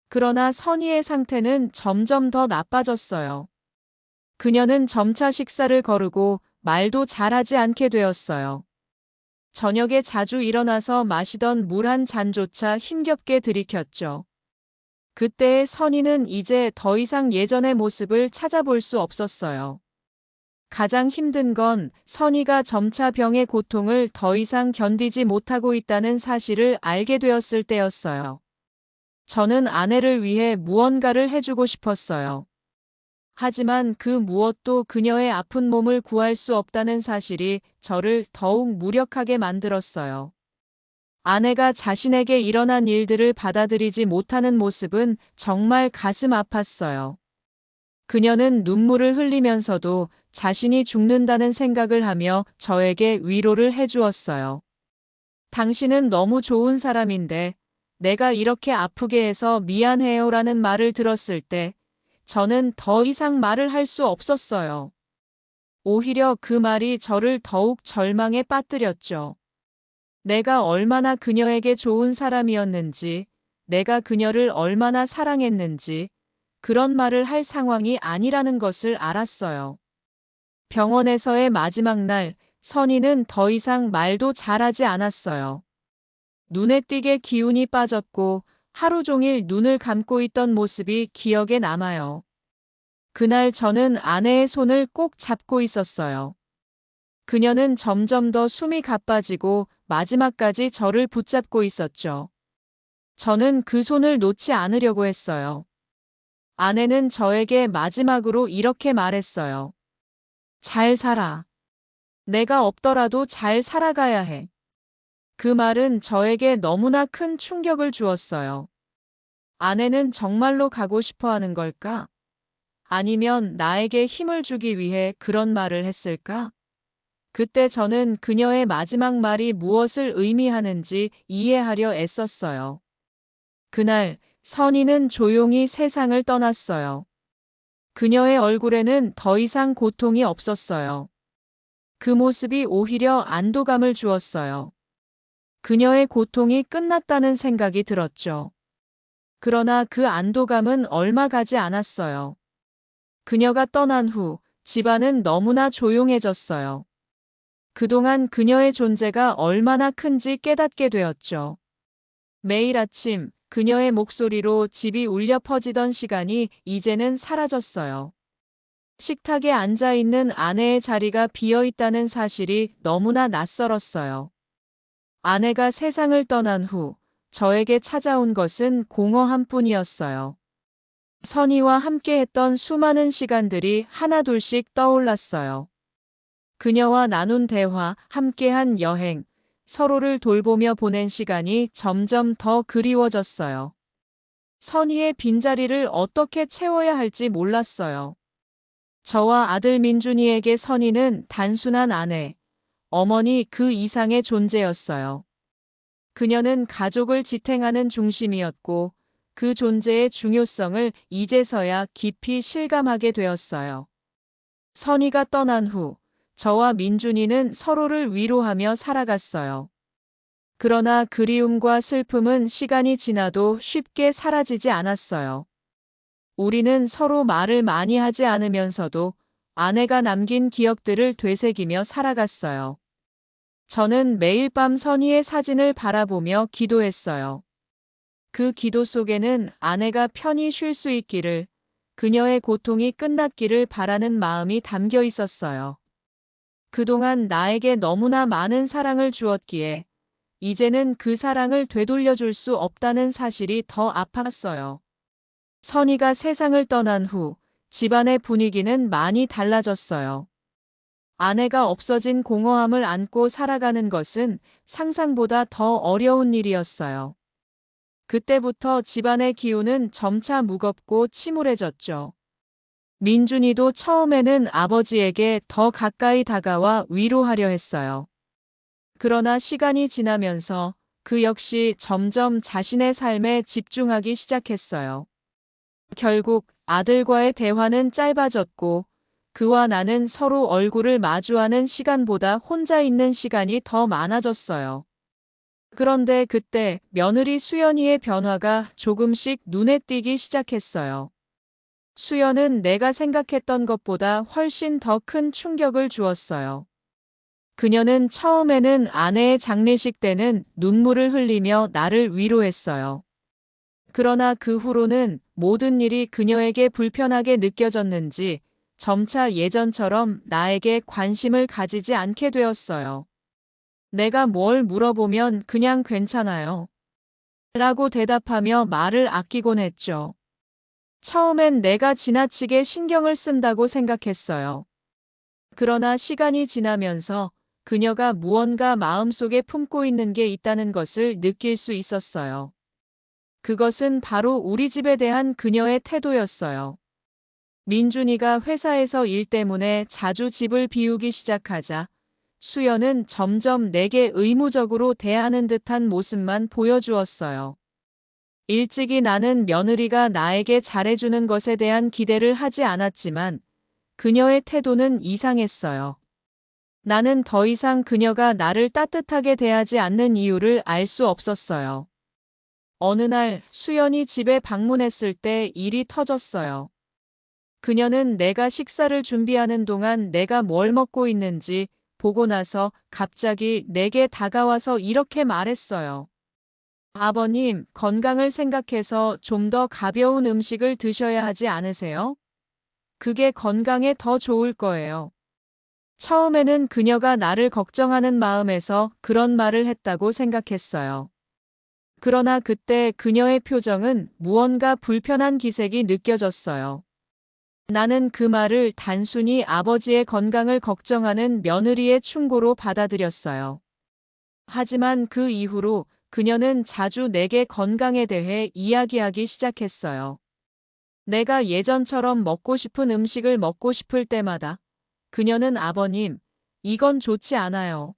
그러나 선희의 상태는 점점 더 나빠졌어요. 그녀는 점차 식사를 거르고 말도 잘하지 않게 되었어요. 저녁에 자주 일어나서 마시던 물 한 잔조차 힘겹게 들이켰죠. 그때의 선희는 이제 더 이상 예전의 모습을 찾아볼 수 없었어요. 가장 힘든 건 선희가 점차 병의 고통을 더 이상 견디지 못하고 있다는 사실을 알게 되었을 때였어요. 저는 아내를 위해 무언가를 해주고 싶었어요. 하지만 그 무엇도 그녀의 아픈 몸을 구할 수 없다는 사실이 저를 더욱 무력하게 만들었어요. 아내가 자신에게 일어난 일들을 받아들이지 못하는 모습은 정말 가슴 아팠어요. 그녀는 눈물을 흘리면서도 자신이 죽는다는 생각을 하며 저에게 위로를 해주었어요. 당신은 너무 좋은 사람인데 내가 이렇게 아프게 해서 미안해요라는 말을 들었을 때 저는 더 이상 말을 할 수 없었어요. 오히려 그 말이 저를 더욱 절망에 빠뜨렸죠. 내가 얼마나 그녀에게 좋은 사람이었는지, 내가 그녀를 얼마나 사랑했는지, 그런 말을 할 상황이 아니라는 것을 알았어요. 병원에서의 마지막 날, 선희는 더 이상 말도 잘하지 않았어요. 눈에 띄게 기운이 빠졌고 하루 종일 눈을 감고 있던 모습이 기억에 남아요. 그날 저는 아내의 손을 꼭 잡고 있었어요. 그녀는 점점 더 숨이 가빠지고 마지막까지 저를 붙잡고 있었죠. 저는 그 손을 놓지 않으려고 했어요. 아내는 저에게 마지막으로 이렇게 말했어요. 잘 살아. 내가 없더라도 잘 살아가야 해. 그 말은 저에게 너무나 큰 충격을 주었어요. 아내는 정말로 가고 싶어 하는 걸까? 아니면 나에게 힘을 주기 위해 그런 말을 했을까? 그때 저는 그녀의 마지막 말이 무엇을 의미하는지 이해하려 애썼어요. 그날 선희는 조용히 세상을 떠났어요. 그녀의 얼굴에는 더 이상 고통이 없었어요. 그 모습이 오히려 안도감을 주었어요. 그녀의 고통이 끝났다는 생각이 들었죠. 그러나 그 안도감은 얼마 가지 않았어요. 그녀가 떠난 후 집안은 너무나 조용해졌어요. 그동안 그녀의 존재가 얼마나 큰지 깨닫게 되었죠. 매일 아침 그녀의 목소리로 집이 울려 퍼지던 시간이 이제는 사라졌어요. 식탁에 앉아 있는 아내의 자리가 비어 있다는 사실이 너무나 낯설었어요. 아내가 세상을 떠난 후 저에게 찾아온 것은 공허함 뿐이었어요. 선희와 함께했던 수많은 시간들이 하나둘씩 떠올랐어요. 그녀와 나눈 대화, 함께한 여행, 서로를 돌보며 보낸 시간이 점점 더 그리워졌어요. 선희의 빈자리를 어떻게 채워야 할지 몰랐어요. 저와 아들 민준이에게 선희는 단순한 아내, 어머니 그 이상의 존재였어요. 그녀는 가족을 지탱하는 중심이었고 그 존재의 중요성을 이제서야 깊이 실감하게 되었어요. 선희가 떠난 후 저와 민준이는 서로를 위로하며 살아갔어요. 그러나 그리움과 슬픔은 시간이 지나도 쉽게 사라지지 않았어요. 우리는 서로 말을 많이 하지 않으면서도 아내가 남긴 기억들을 되새기며 살아갔어요. 저는 매일 밤 선희의 사진을 바라보며 기도했어요. 그 기도 속에는 아내가 편히 쉴 수 있기를, 그녀의 고통이 끝났기를 바라는 마음이 담겨 있었어요. 그동안 나에게 너무나 많은 사랑을 주었기에 이제는 그 사랑을 되돌려줄 수 없다는 사실이 더 아팠어요. 선희가 세상을 떠난 후 집안의 분위기는 많이 달라졌어요. 아내가 없어진 공허함을 안고 살아가는 것은 상상보다 더 어려운 일이었어요. 그때부터 집안의 기운은 점차 무겁고 침울해졌죠. 민준이도 처음에는 아버지에게 더 가까이 다가와 위로하려 했어요. 그러나 시간이 지나면서 그 역시 점점 자신의 삶에 집중하기 시작했어요. 결국 아들과의 대화는 짧아졌고 그와 나는 서로 얼굴을 마주하는 시간보다 혼자 있는 시간이 더 많아졌어요. 그런데 그때 며느리 수연이의 변화가 조금씩 눈에 띄기 시작했어요. 수연은 내가 생각했던 것보다 훨씬 더 큰 충격을 주었어요. 그녀는 처음에는 아내의 장례식 때는 눈물을 흘리며 나를 위로했어요. 그러나 그 후로는 모든 일이 그녀에게 불편하게 느껴졌는지 점차 예전처럼 나에게 관심을 가지지 않게 되었어요. 내가 뭘 물어보면 그냥 괜찮아요. 라고 대답하며 말을 아끼곤 했죠. 처음엔 내가 지나치게 신경을 쓴다고 생각했어요. 그러나 시간이 지나면서 그녀가 무언가 마음속에 품고 있는 게 있다는 것을 느낄 수 있었어요. 그것은 바로 우리 집에 대한 그녀의 태도였어요. 민준이가 회사에서 일 때문에 자주 집을 비우기 시작하자 수연은 점점 내게 의무적으로 대하는 듯한 모습만 보여주었어요. 일찍이 나는 며느리가 나에게 잘해주는 것에 대한 기대를 하지 않았지만 그녀의 태도는 이상했어요. 나는 더 이상 그녀가 나를 따뜻하게 대하지 않는 이유를 알 수 없었어요. 어느 날 수연이 집에 방문했을 때 일이 터졌어요. 그녀는 내가 식사를 준비하는 동안 내가 뭘 먹고 있는지 보고 나서 갑자기 내게 다가와서 이렇게 말했어요. 아버님, 건강을 생각해서 좀 더 가벼운 음식을 드셔야 하지 않으세요? 그게 건강에 더 좋을 거예요. 처음에는 그녀가 나를 걱정하는 마음에서 그런 말을 했다고 생각했어요. 그러나 그때 그녀의 표정은 무언가 불편한 기색이 느껴졌어요. 나는 그 말을 단순히 아버지의 건강을 걱정하는 며느리의 충고로 받아들였어요. 하지만 그 이후로 그녀는 자주 내게 건강에 대해 이야기하기 시작했어요. 내가 예전처럼 먹고 싶은 음식을 먹고 싶을 때마다 그녀는 아버님, 이건 좋지 않아요.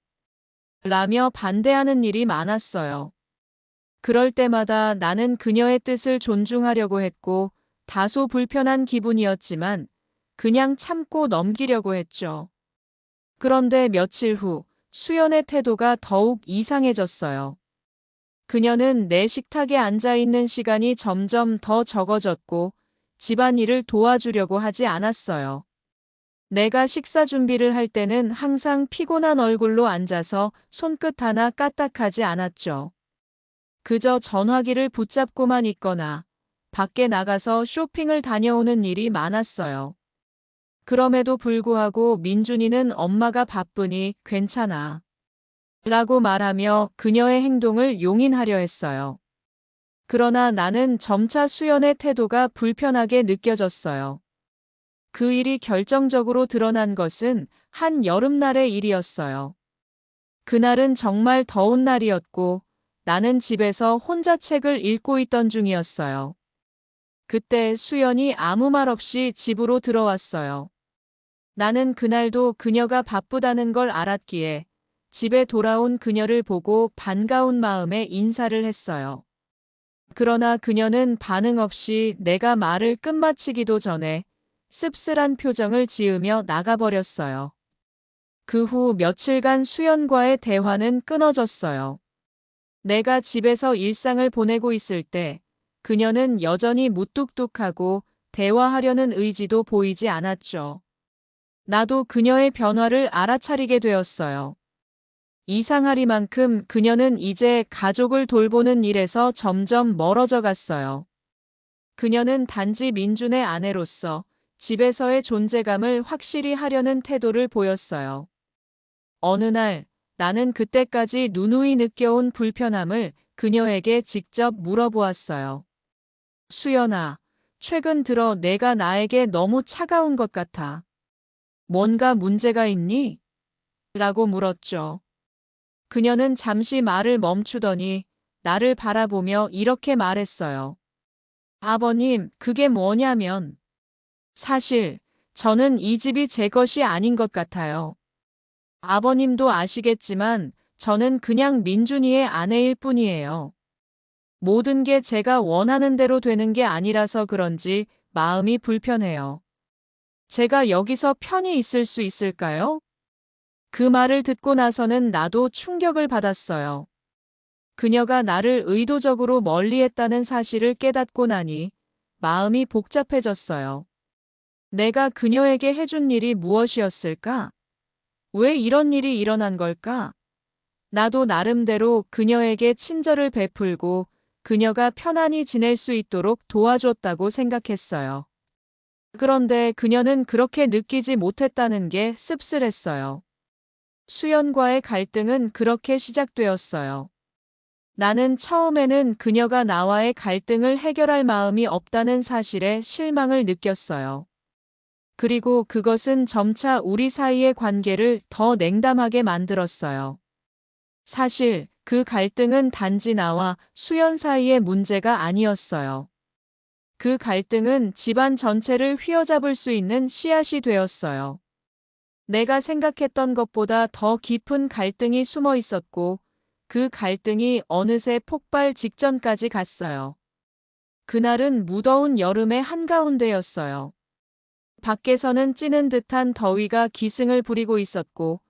라며 반대하는 일이 많았어요. 그럴 때마다 나는 그녀의 뜻을 존중하려고 했고 다소 불편한 기분이었지만 그냥 참고 넘기려고 했죠. 그런데 며칠 후 수연의 태도가 더욱 이상해졌어요. 그녀는 내 식탁에 앉아 있는 시간이 점점 더 적어졌고 집안일을 도와주려고 하지 않았어요. 내가 식사 준비를 할 때는 항상 피곤한 얼굴로 앉아서 손끝 하나 까딱하지 않았죠. 그저 전화기를 붙잡고만 있거나 밖에 나가서 쇼핑을 다녀오는 일이 많았어요. 그럼에도 불구하고 민준이는 엄마가 바쁘니 괜찮아. 라고 말하며 그녀의 행동을 용인하려 했어요. 그러나 나는 점차 수연의 태도가 불편하게 느껴졌어요. 그 일이 결정적으로 드러난 것은 한 여름날의 일이었어요. 그날은 정말 더운 날이었고 나는 집에서 혼자 책을 읽고 있던 중이었어요. 그때 수연이 아무 말 없이 집으로 들어왔어요. 나는 그날도 그녀가 바쁘다는 걸 알았기에 집에 돌아온 그녀를 보고 반가운 마음에 인사를 했어요. 그러나 그녀는 반응 없이 내가 말을 끝마치기도 전에 씁쓸한 표정을 지으며 나가버렸어요. 그 후 며칠간 수연과의 대화는 끊어졌어요. 내가 집에서 일상을 보내고 있을 때 그녀는 여전히 무뚝뚝하고 대화하려는 의지도 보이지 않았죠. 나도 그녀의 변화를 알아차리게 되었어요. 이상하리만큼 그녀는 이제 가족을 돌보는 일에서 점점 멀어져 갔어요. 그녀는 단지 민준의 아내로서 집에서의 존재감을 확실히 하려는 태도를 보였어요. 어느 날 나는 그때까지 누누이 느껴온 불편함을 그녀에게 직접 물어보았어요. 수연아, 최근 들어 내가 나에게 너무 차가운 것 같아. 뭔가 문제가 있니? 라고 물었죠. 그녀는 잠시 말을 멈추더니 나를 바라보며 이렇게 말했어요. 아버님, 그게 뭐냐면, 사실 저는 이 집이 제 것이 아닌 것 같아요. 아버님도 아시겠지만 저는 그냥 민준이의 아내일 뿐이에요. 모든 게 제가 원하는 대로 되는 게 아니라서 그런지 마음이 불편해요. 제가 여기서 편히 있을 수 있을까요? 그 말을 듣고 나서는 나도 충격을 받았어요. 그녀가 나를 의도적으로 멀리했다는 사실을 깨닫고 나니 마음이 복잡해졌어요. 내가 그녀에게 해준 일이 무엇이었을까? 왜 이런 일이 일어난 걸까? 나도 나름대로 그녀에게 친절을 베풀고 그녀가 편안히 지낼 수 있도록 도와줬다고 생각했어요. 그런데 그녀는 그렇게 느끼지 못했다는 게 씁쓸했어요. 수연과의 갈등은 그렇게 시작되었어요. 나는 처음에는 그녀가 나와의 갈등을 해결할 마음이 없다는 사실에 실망을 느꼈어요. 그리고 그것은 점차 우리 사이의 관계를 더 냉담하게 만들었어요. 사실 그 갈등은 단지 나와 수연 사이의 문제가 아니었어요. 그 갈등은 집안 전체를 휘어잡을 수 있는 씨앗이 되었어요. 내가 생각했던 것보다 더 깊은 갈등이 숨어 있었고, 그 갈등이 어느새 폭발 직전까지 갔어요. 그날은 무더운 여름의 한가운데였어요. 밖에서는 찌는 듯한 더위가 기승을 부리고 있었고,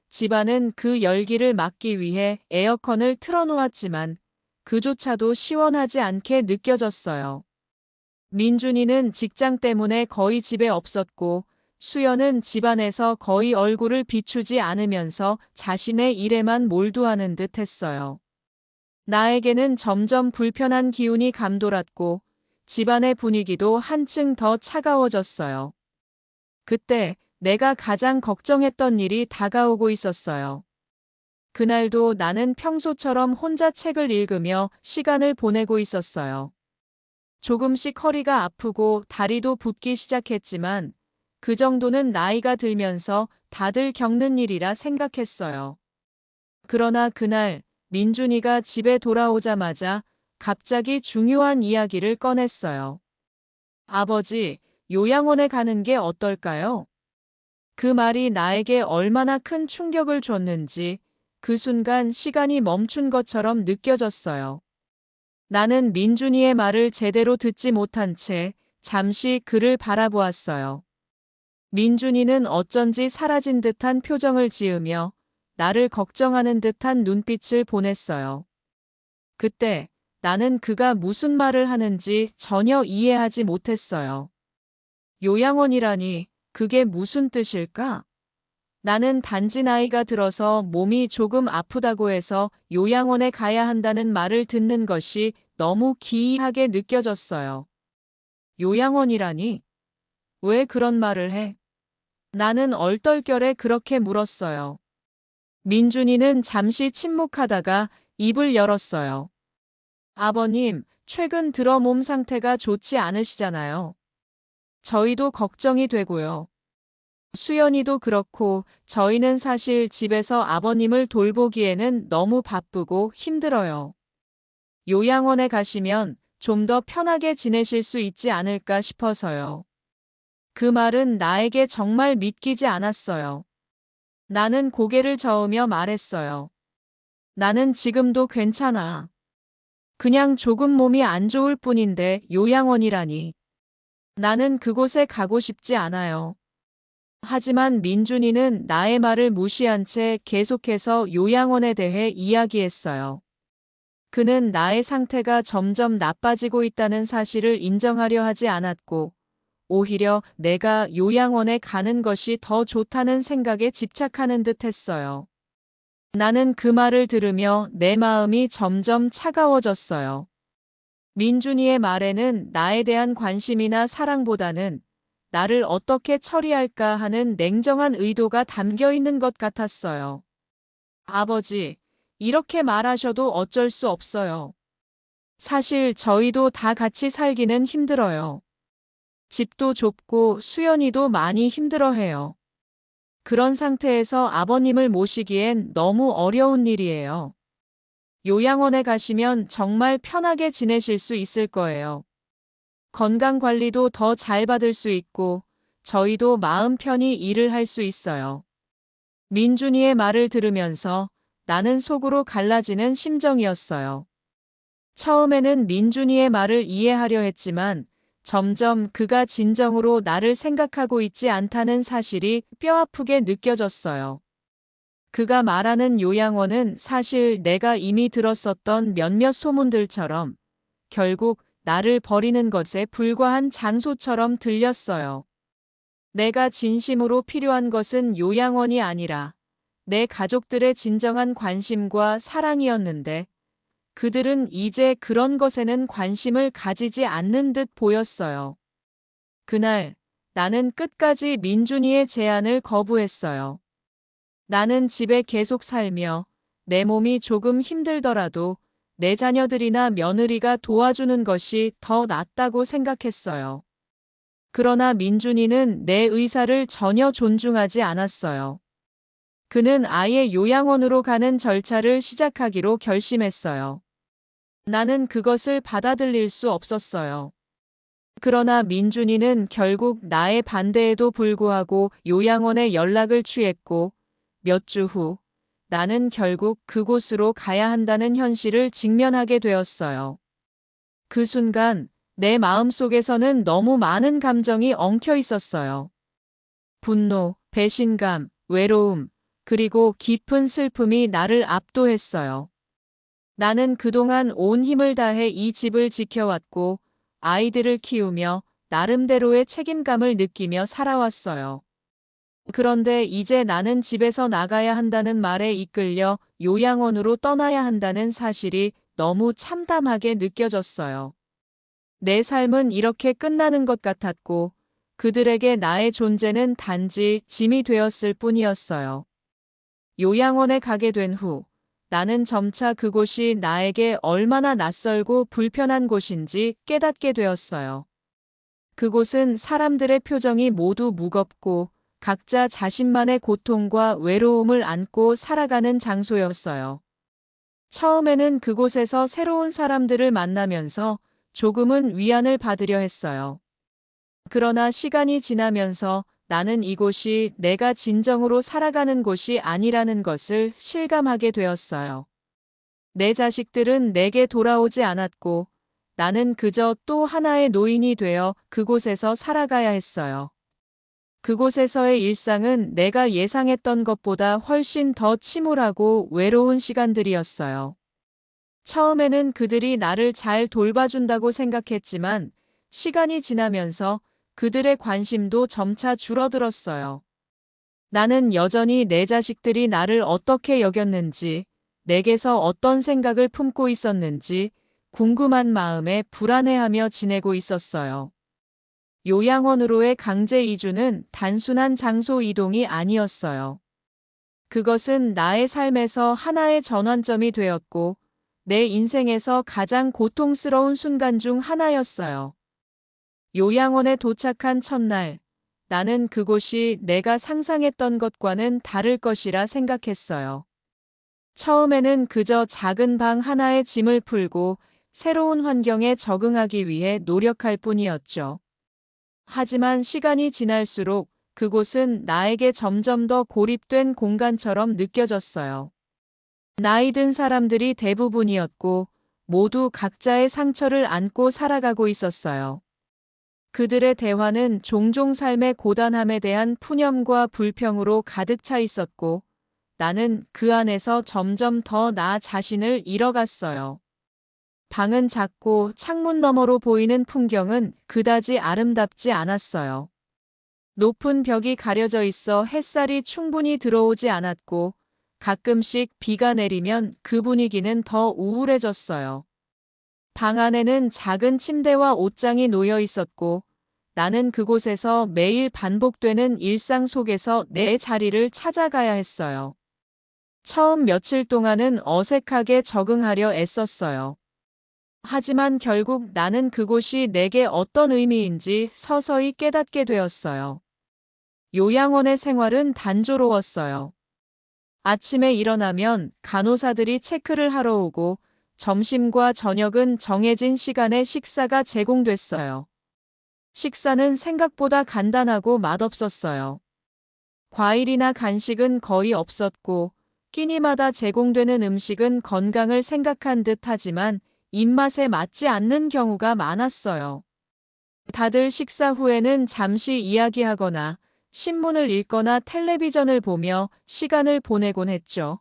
집안은 그 열기를 막기 위해 에어컨을 틀어놓았지만, 그조차도 시원하지 않게 느껴졌어요. 민준이는 직장 때문에 거의 집에 없었고, 수연은 집안에서 거의 얼굴을 비추지 않으면서 자신의 일에만 몰두하는 듯 했어요. 나에게는 점점 불편한 기운이 감돌았고, 집안의 분위기도 한층 더 차가워졌어요. 그때 내가 가장 걱정했던 일이 다가오고 있었어요. 그날도 나는 평소처럼 혼자 책을 읽으며 시간을 보내고 있었어요. 조금씩 허리가 아프고 다리도 붓기 시작했지만 그 정도는 나이가 들면서 다들 겪는 일이라 생각했어요. 그러나 그날 민준이가 집에 돌아오자마자 갑자기 중요한 이야기를 꺼냈어요. 아버지, 요양원에 가는 게 어떨까요? 그 말이 나에게 얼마나 큰 충격을 줬는지 그 순간 시간이 멈춘 것처럼 느껴졌어요. 나는 민준이의 말을 제대로 듣지 못한 채 잠시 그를 바라보았어요. 민준이는 어쩐지 사라진 듯한 표정을 지으며 나를 걱정하는 듯한 눈빛을 보냈어요. 그때 나는 그가 무슨 말을 하는지 전혀 이해하지 못했어요. 요양원이라니 그게 무슨 뜻일까? 나는 단지 나이가 들어서 몸이 조금 아프다고 해서 요양원에 가야 한다는 말을 듣는 것이 너무 기이하게 느껴졌어요. 요양원이라니? 왜 그런 말을 해? 나는 얼떨결에 그렇게 물었어요. 민준이는 잠시 침묵하다가 입을 열었어요. 아버님, 최근 들어 몸 상태가 좋지 않으시잖아요. 저희도 걱정이 되고요. 수연이도 그렇고 저희는 사실 집에서 아버님을 돌보기에는 너무 바쁘고 힘들어요. 요양원에 가시면 좀 더 편하게 지내실 수 있지 않을까 싶어서요. 그 말은 나에게 정말 믿기지 않았어요. 나는 고개를 저으며 말했어요. 나는 지금도 괜찮아. 그냥 조금 몸이 안 좋을 뿐인데 요양원이라니. 나는 그곳에 가고 싶지 않아요. 하지만 민준이는 나의 말을 무시한 채 계속해서 요양원에 대해 이야기했어요. 그는 나의 상태가 점점 나빠지고 있다는 사실을 인정하려 하지 않았고, 오히려 내가 요양원에 가는 것이 더 좋다는 생각에 집착하는 듯 했어요. 나는 그 말을 들으며 내 마음이 점점 차가워졌어요. 민준이의 말에는 나에 대한 관심이나 사랑보다는 나를 어떻게 처리할까 하는 냉정한 의도가 담겨 있는 것 같았어요. 아버지, 이렇게 말하셔도 어쩔 수 없어요. 사실 저희도 다 같이 살기는 힘들어요. 집도 좁고 수연이도 많이 힘들어해요. 그런 상태에서 아버님을 모시기엔 너무 어려운 일이에요. 요양원에 가시면 정말 편하게 지내실 수 있을 거예요. 건강관리도 더 잘 받을 수 있고 저희도 마음 편히 일을 할 수 있어요. 민준이의 말을 들으면서 나는 속으로 갈라지는 심정이었어요. 처음에는 민준이의 말을 이해하려 했지만 점점 그가 진정으로 나를 생각하고 있지 않다는 사실이 뼈아프게 느껴졌어요. 그가 말하는 요양원은 사실 내가 이미 들었었던 몇몇 소문들처럼 결국 나를 버리는 것에 불과한 장소처럼 들렸어요. 내가 진심으로 필요한 것은 요양원이 아니라 내 가족들의 진정한 관심과 사랑이었는데 그들은 이제 그런 것에는 관심을 가지지 않는 듯 보였어요. 그날 나는 끝까지 민준이의 제안을 거부했어요. 나는 집에 계속 살며 내 몸이 조금 힘들더라도 내 자녀들이나 며느리가 도와주는 것이 더 낫다고 생각했어요. 그러나 민준이는 내 의사를 전혀 존중하지 않았어요. 그는 아예 요양원으로 가는 절차를 시작하기로 결심했어요. 나는 그것을 받아들일 수 없었어요. 그러나 민준이는 결국 나의 반대에도 불구하고 요양원에 연락을 취했고 몇 주 후 나는 결국 그곳으로 가야 한다는 현실을 직면하게 되었어요. 그 순간 내 마음속에서는 너무 많은 감정이 엉켜 있었어요. 분노, 배신감, 외로움, 그리고 깊은 슬픔이 나를 압도했어요. 나는 그동안 온 힘을 다해 이 집을 지켜왔고 아이들을 키우며 나름대로의 책임감을 느끼며 살아왔어요. 그런데 이제 나는 집에서 나가야 한다는 말에 이끌려 요양원으로 떠나야 한다는 사실이 너무 참담하게 느껴졌어요. 내 삶은 이렇게 끝나는 것 같았고 그들에게 나의 존재는 단지 짐이 되었을 뿐이었어요. 요양원에 가게 된 후 나는 점차 그곳이 나에게 얼마나 낯설고 불편한 곳인지 깨닫게 되었어요. 그곳은 사람들의 표정이 모두 무겁고 각자 자신만의 고통과 외로움을 안고 살아가는 장소였어요. 처음에는 그곳에서 새로운 사람들을 만나면서 조금은 위안을 받으려 했어요. 그러나 시간이 지나면서 나는 이곳이 내가 진정으로 살아가는 곳이 아니라는 것을 실감하게 되었어요. 내 자식들은 내게 돌아오지 않았고 나는 그저 또 하나의 노인이 되어 그곳에서 살아가야 했어요. 그곳에서의 일상은 내가 예상했던 것보다 훨씬 더 침울하고 외로운 시간들이었어요. 처음에는 그들이 나를 잘 돌봐준다고 생각했지만 시간이 지나면서 그들의 관심도 점차 줄어들었어요. 나는 여전히 내 자식들이 나를 어떻게 여겼는지, 내게서 어떤 생각을 품고 있었는지 궁금한 마음에 불안해하며 지내고 있었어요. 요양원으로의 강제 이주는 단순한 장소 이동이 아니었어요. 그것은 나의 삶에서 하나의 전환점이 되었고, 내 인생에서 가장 고통스러운 순간 중 하나였어요. 요양원에 도착한 첫날, 나는 그곳이 내가 상상했던 것과는 다를 것이라 생각했어요. 처음에는 그저 작은 방 하나에 짐을 풀고 새로운 환경에 적응하기 위해 노력할 뿐이었죠. 하지만 시간이 지날수록 그곳은 나에게 점점 더 고립된 공간처럼 느껴졌어요. 나이 든 사람들이 대부분이었고 모두 각자의 상처를 안고 살아가고 있었어요. 그들의 대화는 종종 삶의 고단함에 대한 푸념과 불평으로 가득 차 있었고 나는 그 안에서 점점 더 나 자신을 잃어갔어요. 방은 작고 창문 너머로 보이는 풍경은 그다지 아름답지 않았어요. 높은 벽이 가려져 있어 햇살이 충분히 들어오지 않았고 가끔씩 비가 내리면 그 분위기는 더 우울해졌어요. 방 안에는 작은 침대와 옷장이 놓여 있었고 나는 그곳에서 매일 반복되는 일상 속에서 내 자리를 찾아가야 했어요. 처음 며칠 동안은 어색하게 적응하려 애썼어요. 하지만 결국 나는 그곳이 내게 어떤 의미인지 서서히 깨닫게 되었어요. 요양원의 생활은 단조로웠어요. 아침에 일어나면 간호사들이 체크를 하러 오고 점심과 저녁은 정해진 시간에 식사가 제공됐어요. 식사는 생각보다 간단하고 맛없었어요. 과일이나 간식은 거의 없었고 끼니마다 제공되는 음식은 건강을 생각한 듯 하지만 입맛에 맞지 않는 경우가 많았어요. 다들 식사 후에는 잠시 이야기하거나 신문을 읽거나 텔레비전을 보며 시간을 보내곤 했죠.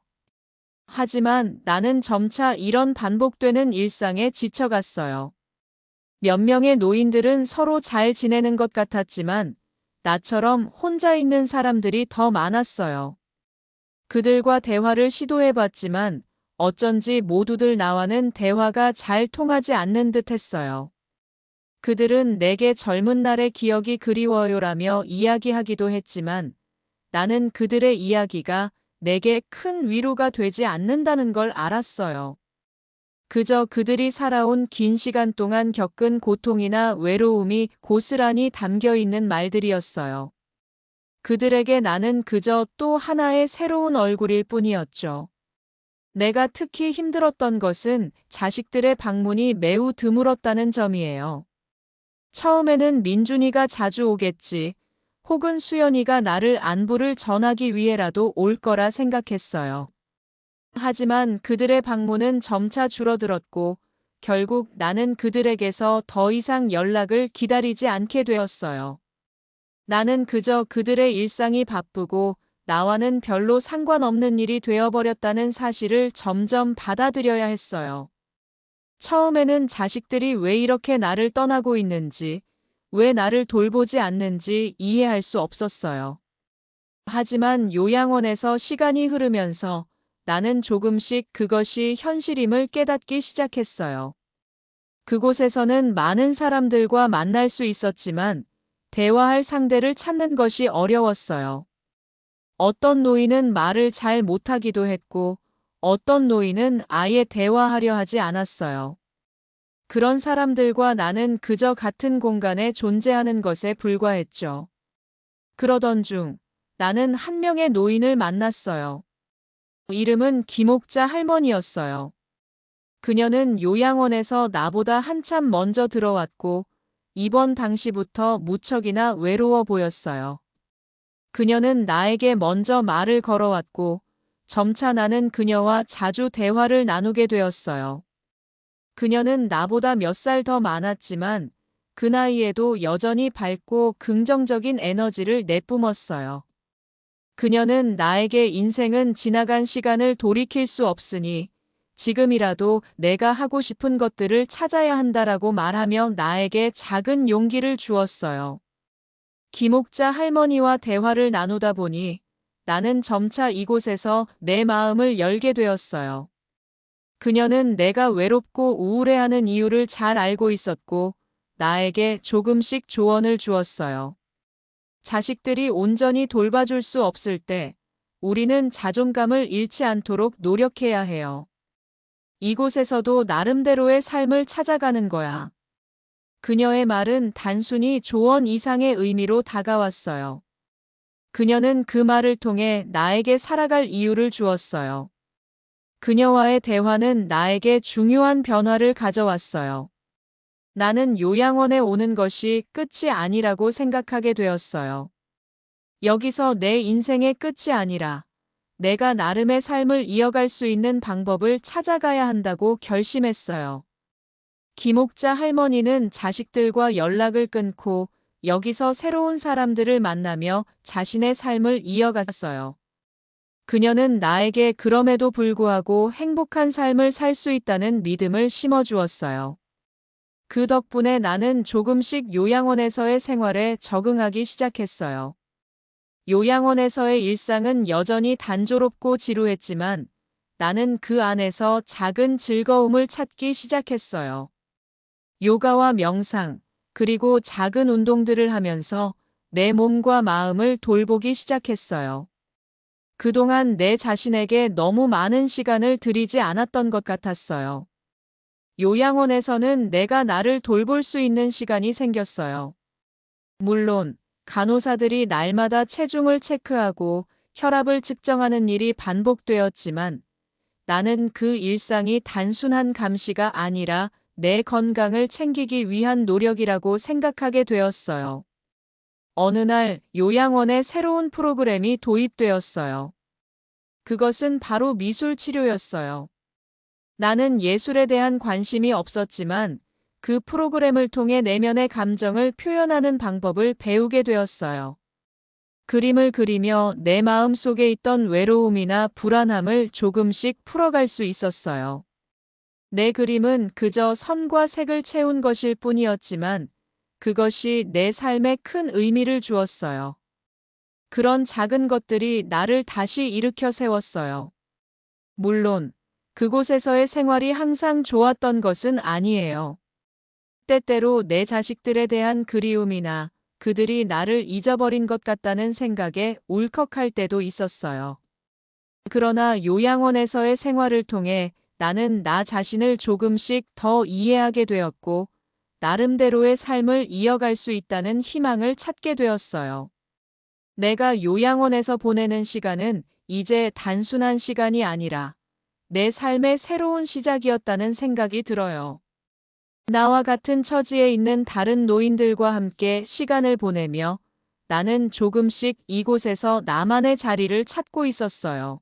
하지만 나는 점차 이런 반복되는 일상에 지쳐갔어요. 몇 명의 노인들은 서로 잘 지내는 것 같았지만 나처럼 혼자 있는 사람들이 더 많았어요. 그들과 대화를 시도해봤지만 어쩐지 모두들 나와는 대화가 잘 통하지 않는 듯 했어요. 그들은 내게 젊은 날의 기억이 그리워요라며 이야기하기도 했지만 나는 그들의 이야기가 내게 큰 위로가 되지 않는다는 걸 알았어요. 그저 그들이 살아온 긴 시간 동안 겪은 고통이나 외로움이 고스란히 담겨 있는 말들이었어요. 그들에게 나는 그저 또 하나의 새로운 얼굴일 뿐이었죠. 내가 특히 힘들었던 것은 자식들의 방문이 매우 드물었다는 점이에요. 처음에는 민준이가 자주 오겠지, 혹은 수연이가 나를 안부를 전하기 위해라도 올 거라 생각했어요. 하지만 그들의 방문은 점차 줄어들었고, 결국 나는 그들에게서 더 이상 연락을 기다리지 않게 되었어요. 나는 그저 그들의 일상이 바쁘고 나와는 별로 상관없는 일이 되어버렸다는 사실을 점점 받아들여야 했어요. 처음에는 자식들이 왜 이렇게 나를 떠나고 있는지, 왜 나를 돌보지 않는지 이해할 수 없었어요. 하지만 요양원에서 시간이 흐르면서 나는 조금씩 그것이 현실임을 깨닫기 시작했어요. 그곳에서는 많은 사람들과 만날 수 있었지만 대화할 상대를 찾는 것이 어려웠어요. 어떤 노인은 말을 잘 못하기도 했고 어떤 노인은 아예 대화하려 하지 않았어요. 그런 사람들과 나는 그저 같은 공간에 존재하는 것에 불과했죠. 그러던 중 나는 한 명의 노인을 만났어요. 이름은 김옥자 할머니였어요. 그녀는 요양원에서 나보다 한참 먼저 들어왔고 입원 당시부터 무척이나 외로워 보였어요. 그녀는 나에게 먼저 말을 걸어왔고 점차 나는 그녀와 자주 대화를 나누게 되었어요. 그녀는 나보다 몇 살 더 많았지만 그 나이에도 여전히 밝고 긍정적인 에너지를 내뿜었어요. 그녀는 나에게 인생은 지나간 시간을 돌이킬 수 없으니 지금이라도 내가 하고 싶은 것들을 찾아야 한다라고 말하며 나에게 작은 용기를 주었어요. 김옥자 할머니와 대화를 나누다 보니 나는 점차 이곳에서 내 마음을 열게 되었어요. 그녀는 내가 외롭고 우울해하는 이유를 잘 알고 있었고 나에게 조금씩 조언을 주었어요. 자식들이 온전히 돌봐줄 수 없을 때 우리는 자존감을 잃지 않도록 노력해야 해요. 이곳에서도 나름대로의 삶을 찾아가는 거야. 그녀의 말은 단순히 조언 이상의 의미로 다가왔어요. 그녀는 그 말을 통해 나에게 살아갈 이유를 주었어요. 그녀와의 대화는 나에게 중요한 변화를 가져왔어요. 나는 요양원에 오는 것이 끝이 아니라고 생각하게 되었어요. 여기서 내 인생의 끝이 아니라 내가 나름의 삶을 이어갈 수 있는 방법을 찾아가야 한다고 결심했어요. 김옥자 할머니는 자식들과 연락을 끊고 여기서 새로운 사람들을 만나며 자신의 삶을 이어갔어요. 그녀는 나에게 그럼에도 불구하고 행복한 삶을 살 수 있다는 믿음을 심어주었어요. 그 덕분에 나는 조금씩 요양원에서의 생활에 적응하기 시작했어요. 요양원에서의 일상은 여전히 단조롭고 지루했지만 나는 그 안에서 작은 즐거움을 찾기 시작했어요. 요가와 명상, 그리고 작은 운동들을 하면서 내 몸과 마음을 돌보기 시작했어요. 그동안 내 자신에게 너무 많은 시간을 들이지 않았던 것 같았어요. 요양원에서는 내가 나를 돌볼 수 있는 시간이 생겼어요. 물론 간호사들이 날마다 체중을 체크하고 혈압을 측정하는 일이 반복되었지만 나는 그 일상이 단순한 감시가 아니라 내 건강을 챙기기 위한 노력이라고 생각하게 되었어요. 어느 날 요양원에 새로운 프로그램이 도입되었어요. 그것은 바로 미술 치료였어요. 나는 예술에 대한 관심이 없었지만 그 프로그램을 통해 내면의 감정을 표현하는 방법을 배우게 되었어요. 그림을 그리며 내 마음 속에 있던 외로움이나 불안함을 조금씩 풀어갈 수 있었어요. 내 그림은 그저 선과 색을 채운 것일 뿐이었지만 그것이 내 삶에 큰 의미를 주었어요. 그런 작은 것들이 나를 다시 일으켜 세웠어요. 물론 그곳에서의 생활이 항상 좋았던 것은 아니에요. 때때로 내 자식들에 대한 그리움이나 그들이 나를 잊어버린 것 같다는 생각에 울컥할 때도 있었어요. 그러나 요양원에서의 생활을 통해 나는 나 자신을 조금씩 더 이해하게 되었고, 나름대로의 삶을 이어갈 수 있다는 희망을 찾게 되었어요. 내가 요양원에서 보내는 시간은 이제 단순한 시간이 아니라 내 삶의 새로운 시작이었다는 생각이 들어요. 나와 같은 처지에 있는 다른 노인들과 함께 시간을 보내며 나는 조금씩 이곳에서 나만의 자리를 찾고 있었어요.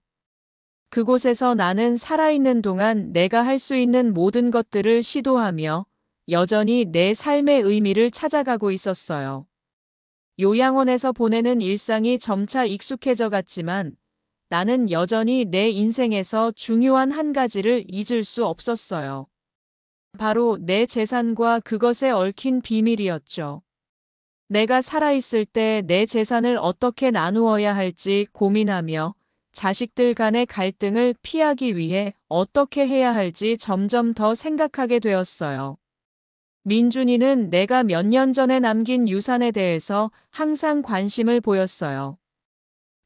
그곳에서 나는 살아있는 동안 내가 할 수 있는 모든 것들을 시도하며 여전히 내 삶의 의미를 찾아가고 있었어요. 요양원에서 보내는 일상이 점차 익숙해져 갔지만 나는 여전히 내 인생에서 중요한 한 가지를 잊을 수 없었어요. 바로 내 재산과 그것에 얽힌 비밀이었죠. 내가 살아있을 때 내 재산을 어떻게 나누어야 할지 고민하며 자식들 간의 갈등을 피하기 위해 어떻게 해야 할지 점점 더 생각하게 되었어요. 민준이는 내가 몇 년 전에 남긴 유산에 대해서 항상 관심을 보였어요.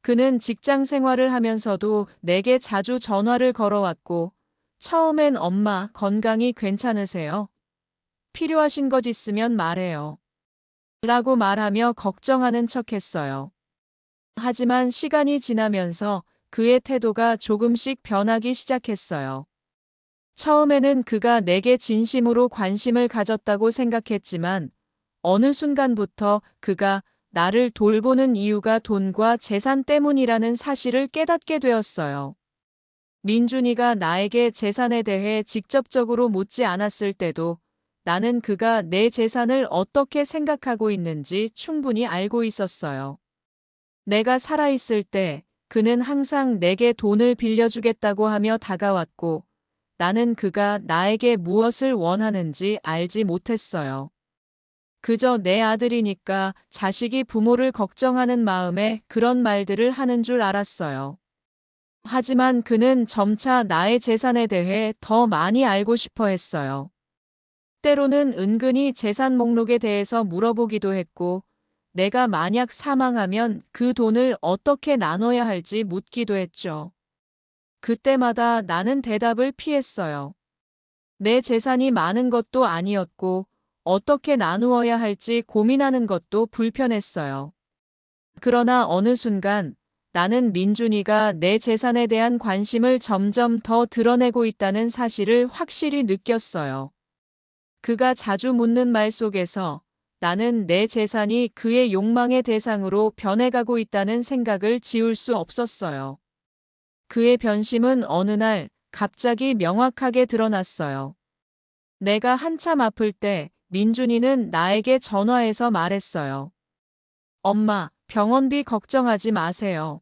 그는 직장 생활을 하면서도 내게 자주 전화를 걸어왔고, 처음엔 엄마 건강이 괜찮으세요? 필요하신 것 있으면 말해요. 라고 말하며 걱정하는 척 했어요. 하지만 시간이 지나면서 그의 태도가 조금씩 변하기 시작했어요. 처음에는 그가 내게 진심으로 관심을 가졌다고 생각했지만 어느 순간부터 그가 나를 돌보는 이유가 돈과 재산 때문이라는 사실을 깨닫게 되었어요. 민준이가 나에게 재산에 대해 직접적으로 묻지 않았을 때도 나는 그가 내 재산을 어떻게 생각하고 있는지 충분히 알고 있었어요. 내가 살아있을 때 그는 항상 내게 돈을 빌려주겠다고 하며 다가왔고 나는 그가 나에게 무엇을 원하는지 알지 못했어요. 그저 내 아들이니까 자식이 부모를 걱정하는 마음에 그런 말들을 하는 줄 알았어요. 하지만 그는 점차 나의 재산에 대해 더 많이 알고 싶어 했어요. 때로는 은근히 재산 목록에 대해서 물어보기도 했고, 내가 만약 사망하면 그 돈을 어떻게 나눠야 할지 묻기도 했죠. 그때마다 나는 대답을 피했어요. 내 재산이 많은 것도 아니었고, 어떻게 나누어야 할지 고민하는 것도 불편했어요. 그러나 어느 순간 나는 민준이가 내 재산에 대한 관심을 점점 더 드러내고 있다는 사실을 확실히 느꼈어요. 그가 자주 묻는 말 속에서 나는 내 재산이 그의 욕망의 대상으로 변해가고 있다는 생각을 지울 수 없었어요. 그의 변심은 어느 날 갑자기 명확하게 드러났어요. 내가 한참 아플 때 민준이는 나에게 전화해서 말했어요. 엄마, 병원비 걱정하지 마세요.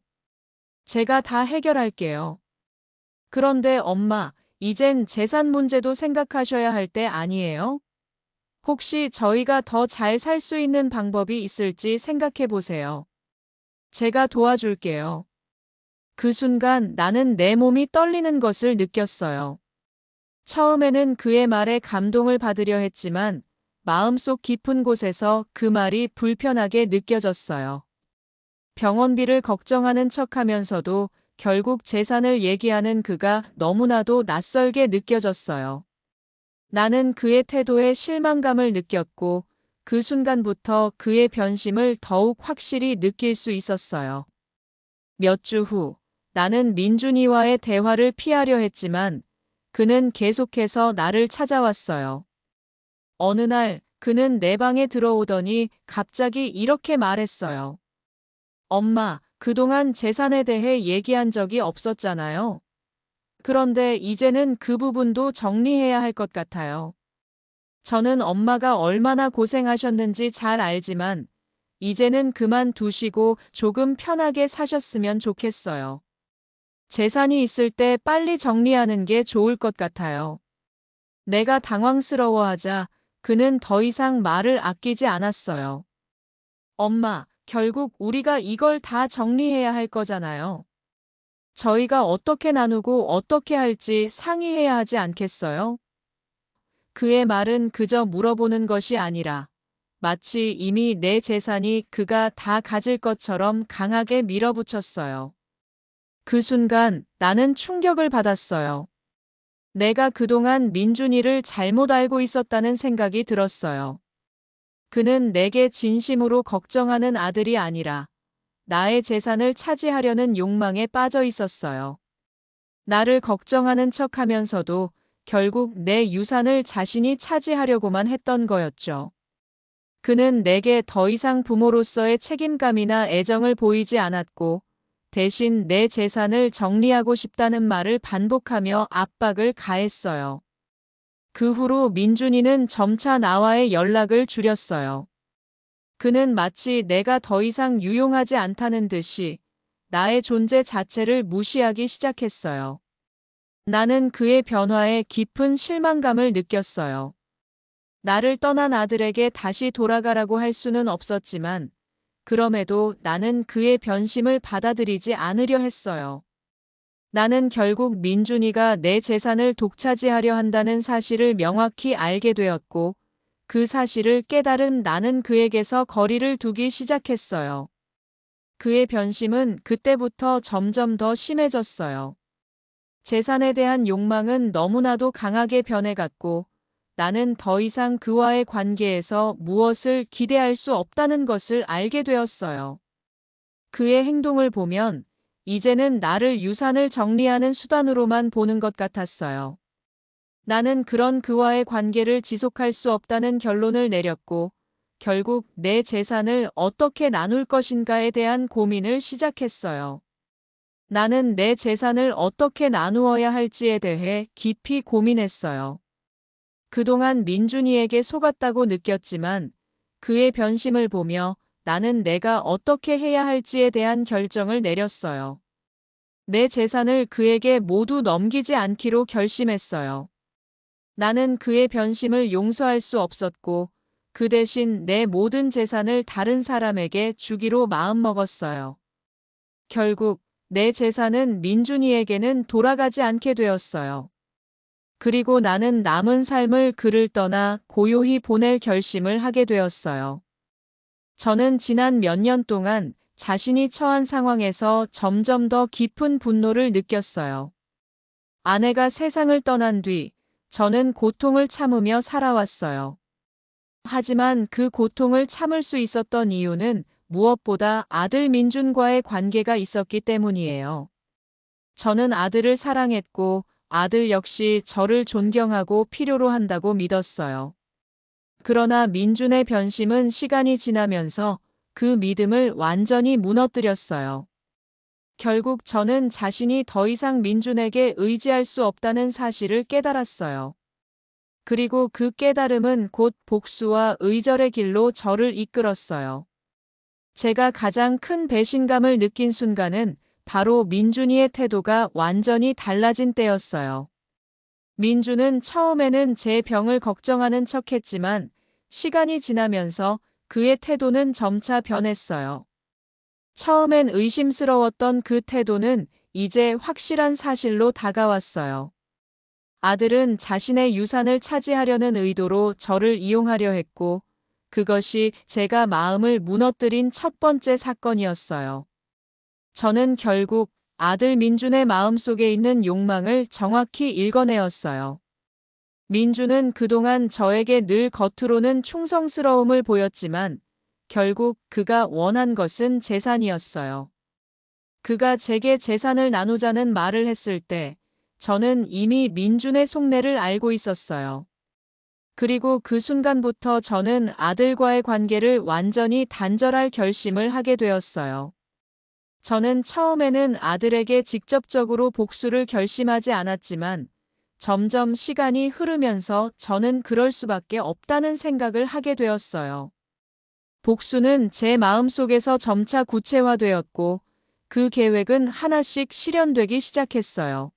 제가 다 해결할게요. 그런데 엄마, 이젠 재산 문제도 생각하셔야 할 때 아니에요? 혹시 저희가 더 잘 살 수 있는 방법이 있을지 생각해 보세요. 제가 도와줄게요. 그 순간 나는 내 몸이 떨리는 것을 느꼈어요. 처음에는 그의 말에 감동을 받으려 했지만 마음속 깊은 곳에서 그 말이 불편하게 느껴졌어요. 병원비를 걱정하는 척하면서도 결국 재산을 얘기하는 그가 너무나도 낯설게 느껴졌어요. 나는 그의 태도에 실망감을 느꼈고 그 순간부터 그의 변심을 더욱 확실히 느낄 수 있었어요. 몇 주 후, 나는 민준이와의 대화를 피하려 했지만 그는 계속해서 나를 찾아왔어요. 어느 날 그는 내 방에 들어오더니 갑자기 이렇게 말했어요. 엄마, 그동안 재산에 대해 얘기한 적이 없었잖아요. 그런데 이제는 그 부분도 정리해야 할 것 같아요. 저는 엄마가 얼마나 고생하셨는지 잘 알지만 이제는 그만두시고 조금 편하게 사셨으면 좋겠어요. 재산이 있을 때 빨리 정리하는 게 좋을 것 같아요. 내가 당황스러워하자 그는 더 이상 말을 아끼지 않았어요. 엄마, 결국 우리가 이걸 다 정리해야 할 거잖아요. 저희가 어떻게 나누고 어떻게 할지 상의해야 하지 않겠어요? 그의 말은 그저 물어보는 것이 아니라 마치 이미 내 재산이 그가 다 가질 것처럼 강하게 밀어붙였어요. 그 순간 나는 충격을 받았어요. 내가 그동안 민준이를 잘못 알고 있었다는 생각이 들었어요. 그는 내게 진심으로 걱정하는 아들이 아니라 나의 재산을 차지하려는 욕망에 빠져 있었어요. 나를 걱정하는 척 하면서도 결국 내 유산을 자신이 차지하려고만 했던 거였죠. 그는 내게 더 이상 부모로서의 책임감이나 애정을 보이지 않았고 대신 내 재산을 정리하고 싶다는 말을 반복하며 압박을 가했어요. 그 후로 민준이는 점차 나와의 연락을 줄였어요. 그는 마치 내가 더 이상 유용하지 않다는 듯이 나의 존재 자체를 무시하기 시작했어요. 나는 그의 변화에 깊은 실망감을 느꼈어요. 나를 떠난 아들에게 다시 돌아가라고 할 수는 없었지만 그럼에도 나는 그의 변심을 받아들이지 않으려 했어요. 나는 결국 민준이가 내 재산을 독차지하려 한다는 사실을 명확히 알게 되었고 그 사실을 깨달은 나는 그에게서 거리를 두기 시작했어요. 그의 변심은 그때부터 점점 더 심해졌어요. 재산에 대한 욕망은 너무나도 강하게 변해갔고 나는 더 이상 그와의 관계에서 무엇을 기대할 수 없다는 것을 알게 되었어요. 그의 행동을 보면 이제는 나를 유산을 정리하는 수단으로만 보는 것 같았어요. 나는 그런 그와의 관계를 지속할 수 없다는 결론을 내렸고 결국 내 재산을 어떻게 나눌 것인가에 대한 고민을 시작했어요. 나는 내 재산을 어떻게 나누어야 할지에 대해 깊이 고민했어요. 그동안 민준이에게 속았다고 느꼈지만 그의 변심을 보며 나는 내가 어떻게 해야 할지에 대한 결정을 내렸어요. 내 재산을 그에게 모두 넘기지 않기로 결심했어요. 나는 그의 변심을 용서할 수 없었고 그 대신 내 모든 재산을 다른 사람에게 주기로 마음먹었어요. 결국 내 재산은 민준이에게는 돌아가지 않게 되었어요. 그리고 나는 남은 삶을 그를 떠나 고요히 보낼 결심을 하게 되었어요. 저는 지난 몇 년 동안 자신이 처한 상황에서 점점 더 깊은 분노를 느꼈어요. 아내가 세상을 떠난 뒤 저는 고통을 참으며 살아왔어요. 하지만 그 고통을 참을 수 있었던 이유는 무엇보다 아들 민준과의 관계가 있었기 때문이에요. 저는 아들을 사랑했고 아들 역시 저를 존경하고 필요로 한다고 믿었어요. 그러나 민준의 변심은 시간이 지나면서 그 믿음을 완전히 무너뜨렸어요. 결국 저는 자신이 더 이상 민준에게 의지할 수 없다는 사실을 깨달았어요. 그리고 그 깨달음은 곧 복수와 의절의 길로 저를 이끌었어요. 제가 가장 큰 배신감을 느낀 순간은 바로 민준이의 태도가 완전히 달라진 때였어요. 민준은 처음에는 제 병을 걱정하는 척했지만 시간이 지나면서 그의 태도는 점차 변했어요. 처음엔 의심스러웠던 그 태도는 이제 확실한 사실로 다가왔어요. 아들은 자신의 유산을 차지하려는 의도로 저를 이용하려 했고 그것이 제가 마음을 무너뜨린 첫 번째 사건이었어요. 저는 결국 아들 민준의 마음속에 있는 욕망을 정확히 읽어내었어요. 민준은 그동안 저에게 늘 겉으로는 충성스러움을 보였지만 결국 그가 원한 것은 재산이었어요. 그가 제게 재산을 나누자는 말을 했을 때 저는 이미 민준의 속내를 알고 있었어요. 그리고 그 순간부터 저는 아들과의 관계를 완전히 단절할 결심을 하게 되었어요. 저는 처음에는 아들에게 직접적으로 복수를 결심하지 않았지만 점점 시간이 흐르면서 저는 그럴 수밖에 없다는 생각을 하게 되었어요. 복수는 제 마음속에서 점차 구체화되었고 그 계획은 하나씩 실현되기 시작했어요.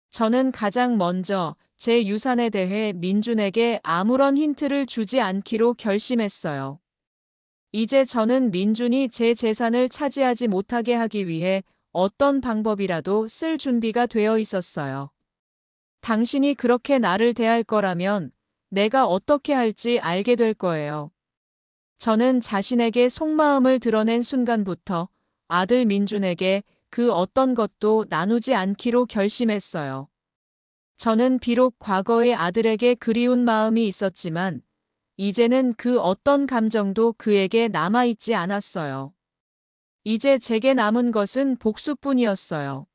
저는 가장 먼저 제 유산에 대해 민준에게 아무런 힌트를 주지 않기로 결심했어요. 이제 저는 민준이 제 재산을 차지하지 못하게 하기 위해 어떤 방법이라도 쓸 준비가 되어 있었어요. 당신이 그렇게 나를 대할 거라면 내가 어떻게 할지 알게 될 거예요. 저는 자신에게 속마음을 드러낸 순간부터 아들 민준에게 그 어떤 것도 나누지 않기로 결심했어요. 저는 비록 과거의 아들에게 그리운 마음이 있었지만 이제는 그 어떤 감정도 그에게 남아있지 않았어요. 이제 제게 남은 것은 복수뿐이었어요.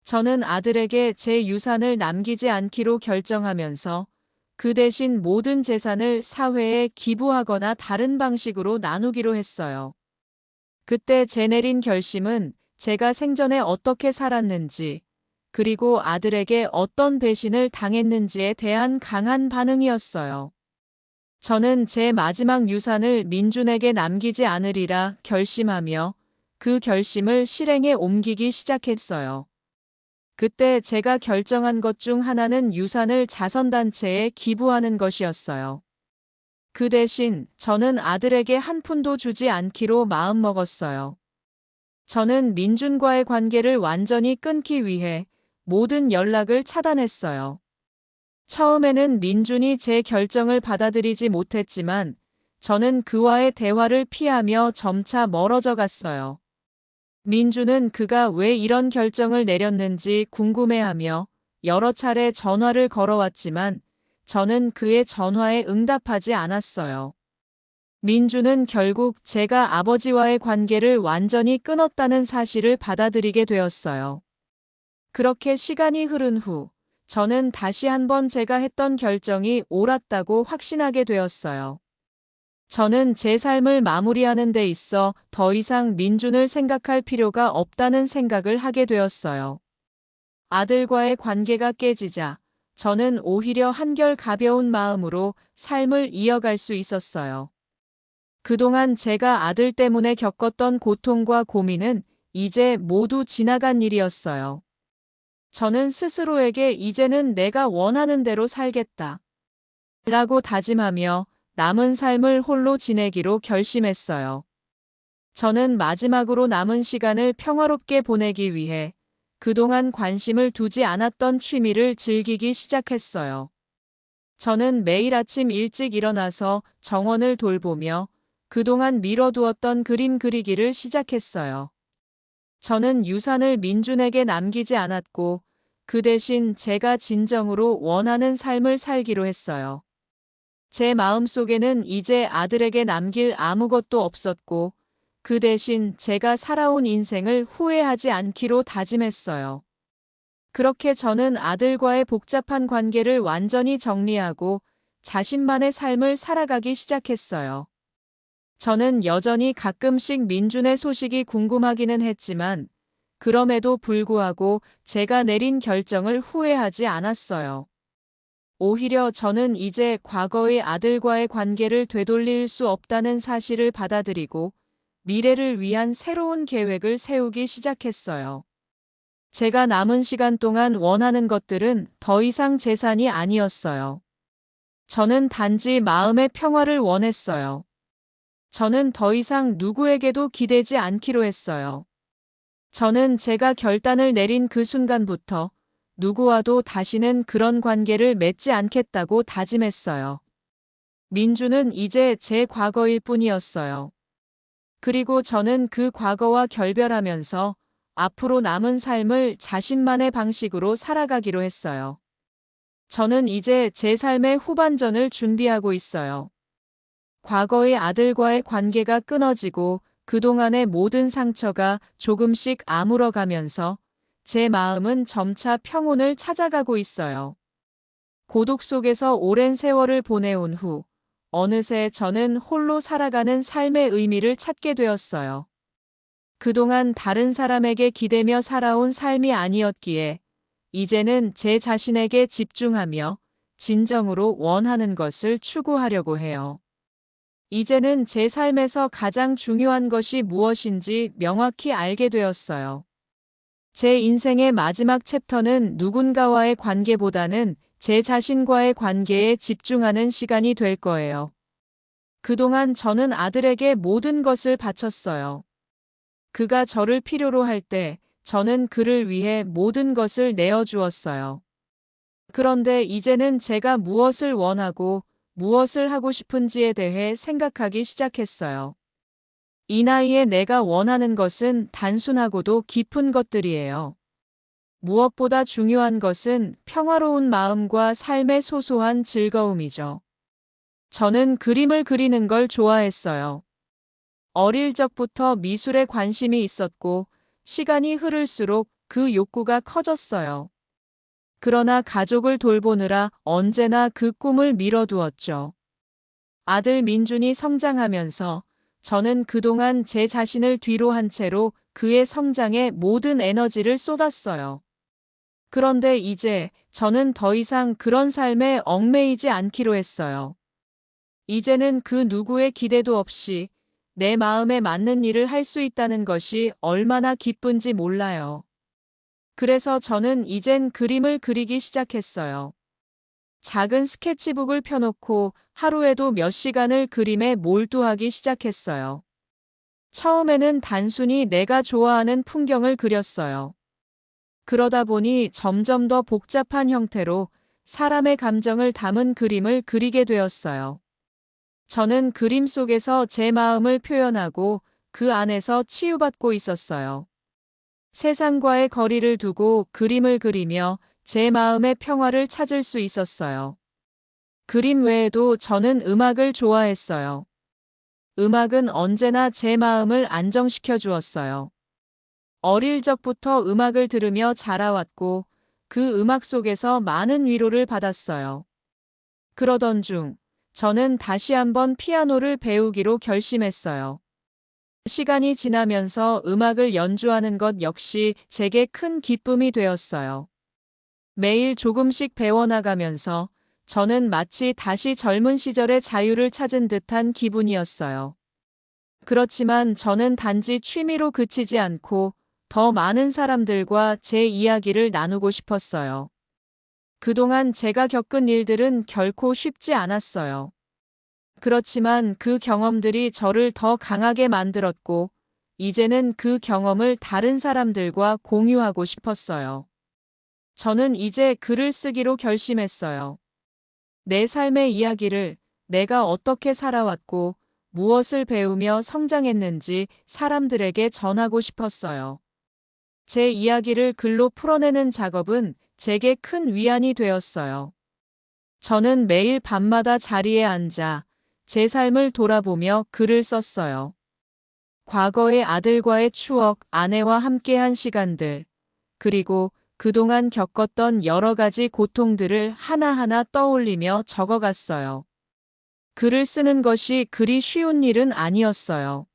저는 아들에게 제 유산을 남기지 않기로 결정하면서 그 대신 모든 재산을 사회에 기부하거나 다른 방식으로 나누기로 했어요. 그때 제 내린 결심은 제가 생전에 어떻게 살았는지, 그리고 아들에게 어떤 배신을 당했는지에 대한 강한 반응이었어요. 저는 제 마지막 유산을 민준에게 남기지 않으리라 결심하며 그 결심을 실행에 옮기기 시작했어요. 그때 제가 결정한 것 중 하나는 유산을 자선단체에 기부하는 것이었어요. 그 대신 저는 아들에게 한 푼도 주지 않기로 마음먹었어요. 저는 민준과의 관계를 완전히 끊기 위해 모든 연락을 차단했어요. 처음에는 민준이 제 결정을 받아들이지 못했지만 저는 그와의 대화를 피하며 점차 멀어져 갔어요. 민준은 그가 왜 이런 결정을 내렸는지 궁금해하며 여러 차례 전화를 걸어왔지만 저는 그의 전화에 응답하지 않았어요. 민준은 결국 제가 아버지와의 관계를 완전히 끊었다는 사실을 받아들이게 되었어요. 그렇게 시간이 흐른 후 저는 다시 한번 제가 했던 결정이 옳았다고 확신하게 되었어요. 저는 제 삶을 마무리하는 데 있어 더 이상 민준을 생각할 필요가 없다는 생각을 하게 되었어요. 아들과의 관계가 깨지자 저는 오히려 한결 가벼운 마음으로 삶을 이어갈 수 있었어요. 그동안 제가 아들 때문에 겪었던 고통과 고민은 이제 모두 지나간 일이었어요. 저는 스스로에게 이제는 내가 원하는 대로 살겠다 라고 다짐하며 남은 삶을 홀로 지내기로 결심했어요. 저는 마지막으로 남은 시간을 평화롭게 보내기 위해 그동안 관심을 두지 않았던 취미를 즐기기 시작했어요. 저는 매일 아침 일찍 일어나서 정원을 돌보며 그동안 미뤄두었던 그림 그리기를 시작했어요. 저는 유산을 민준에게 남기지 않았고 그 대신 제가 진정으로 원하는 삶을 살기로 했어요. 제 마음속에는 이제 아들에게 남길 아무것도 없었고 그 대신 제가 살아온 인생을 후회하지 않기로 다짐했어요. 그렇게 저는 아들과의 복잡한 관계를 완전히 정리하고 자신만의 삶을 살아가기 시작했어요. 저는 여전히 가끔씩 민준의 소식이 궁금하기는 했지만 그럼에도 불구하고 제가 내린 결정을 후회하지 않았어요. 오히려 저는 이제 과거의 아들과의 관계를 되돌릴 수 없다는 사실을 받아들이고 미래를 위한 새로운 계획을 세우기 시작했어요. 제가 남은 시간 동안 원하는 것들은 더 이상 재산이 아니었어요. 저는 단지 마음의 평화를 원했어요. 저는 더 이상 누구에게도 기대지 않기로 했어요. 저는 제가 결단을 내린 그 순간부터 누구와도 다시는 그런 관계를 맺지 않겠다고 다짐했어요. 민주는 이제 제 과거일 뿐이었어요. 그리고 저는 그 과거와 결별하면서 앞으로 남은 삶을 자신만의 방식으로 살아가기로 했어요. 저는 이제 제 삶의 후반전을 준비하고 있어요. 과거의 아들과의 관계가 끊어지고 그동안의 모든 상처가 조금씩 아물어가면서 제 마음은 점차 평온을 찾아가고 있어요. 고독 속에서 오랜 세월을 보내온 후 어느새 저는 홀로 살아가는 삶의 의미를 찾게 되었어요. 그동안 다른 사람에게 기대며 살아온 삶이 아니었기에 이제는 제 자신에게 집중하며 진정으로 원하는 것을 추구하려고 해요. 이제는 제 삶에서 가장 중요한 것이 무엇인지 명확히 알게 되었어요. 제 인생의 마지막 챕터는 누군가와의 관계보다는 제 자신과의 관계에 집중하는 시간이 될 거예요. 그동안 저는 아들에게 모든 것을 바쳤어요. 그가 저를 필요로 할 때 저는 그를 위해 모든 것을 내어주었어요. 그런데 이제는 제가 무엇을 원하고 무엇을 하고 싶은지에 대해 생각하기 시작했어요. 이 나이에 내가 원하는 것은 단순하고도 깊은 것들이에요. 무엇보다 중요한 것은 평화로운 마음과 삶의 소소한 즐거움이죠. 저는 그림을 그리는 걸 좋아했어요. 어릴 적부터 미술에 관심이 있었고 시간이 흐를수록 그 욕구가 커졌어요. 그러나 가족을 돌보느라 언제나 그 꿈을 미뤄두었죠. 아들 민준이 성장하면서 저는 그동안 제 자신을 뒤로 한 채로 그의 성장에 모든 에너지를 쏟았어요. 그런데 이제 저는 더 이상 그런 삶에 얽매이지 않기로 했어요. 이제는 그 누구의 기대도 없이 내 마음에 맞는 일을 할 수 있다는 것이 얼마나 기쁜지 몰라요. 그래서 저는 이젠 그림을 그리기 시작했어요. 작은 스케치북을 펴놓고 하루에도 몇 시간을 그림에 몰두하기 시작했어요. 처음에는 단순히 내가 좋아하는 풍경을 그렸어요. 그러다 보니 점점 더 복잡한 형태로 사람의 감정을 담은 그림을 그리게 되었어요. 저는 그림 속에서 제 마음을 표현하고 그 안에서 치유받고 있었어요. 세상과의 거리를 두고 그림을 그리며 제 마음의 평화를 찾을 수 있었어요. 그림 외에도 저는 음악을 좋아했어요. 음악은 언제나 제 마음을 안정시켜 주었어요. 어릴 적부터 음악을 들으며 자라왔고 그 음악 속에서 많은 위로를 받았어요. 그러던 중 저는 다시 한번 피아노를 배우기로 결심했어요. 시간이 지나면서 음악을 연주하는 것 역시 제게 큰 기쁨이 되었어요. 매일 조금씩 배워나가면서 저는 마치 다시 젊은 시절의 자유를 찾은 듯한 기분이었어요. 그렇지만 저는 단지 취미로 그치지 않고 더 많은 사람들과 제 이야기를 나누고 싶었어요. 그동안 제가 겪은 일들은 결코 쉽지 않았어요. 그렇지만 그 경험들이 저를 더 강하게 만들었고, 이제는 그 경험을 다른 사람들과 공유하고 싶었어요. 저는 이제 글을 쓰기로 결심했어요. 내 삶의 이야기를, 내가 어떻게 살아왔고, 무엇을 배우며 성장했는지 사람들에게 전하고 싶었어요. 제 이야기를 글로 풀어내는 작업은 제게 큰 위안이 되었어요. 저는 매일 밤마다 자리에 앉아 제 삶을 돌아보며 글을 썼어요. 과거의 아들과의 추억, 아내와 함께한 시간들, 그리고 그동안 겪었던 여러 가지 고통들을 하나하나 떠올리며 적어갔어요. 글을 쓰는 것이 그리 쉬운 일은 아니었어요.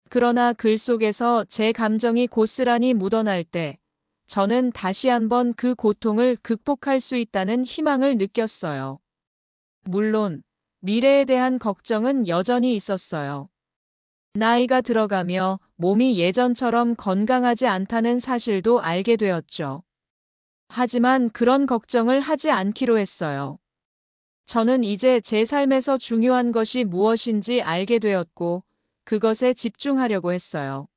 그러나 글 속에서 제 감정이 고스란히 묻어날 때 저는 다시 한번 그 고통을 극복할 수 있다는 희망을 느꼈어요. 물론 미래에 대한 걱정은 여전히 있었어요. 나이가 들어가며 몸이 예전처럼 건강하지 않다는 사실도 알게 되었죠. 하지만 그런 걱정을 하지 않기로 했어요. 저는 이제 제 삶에서 중요한 것이 무엇인지 알게 되었고 그것에 집중하려고 했어요.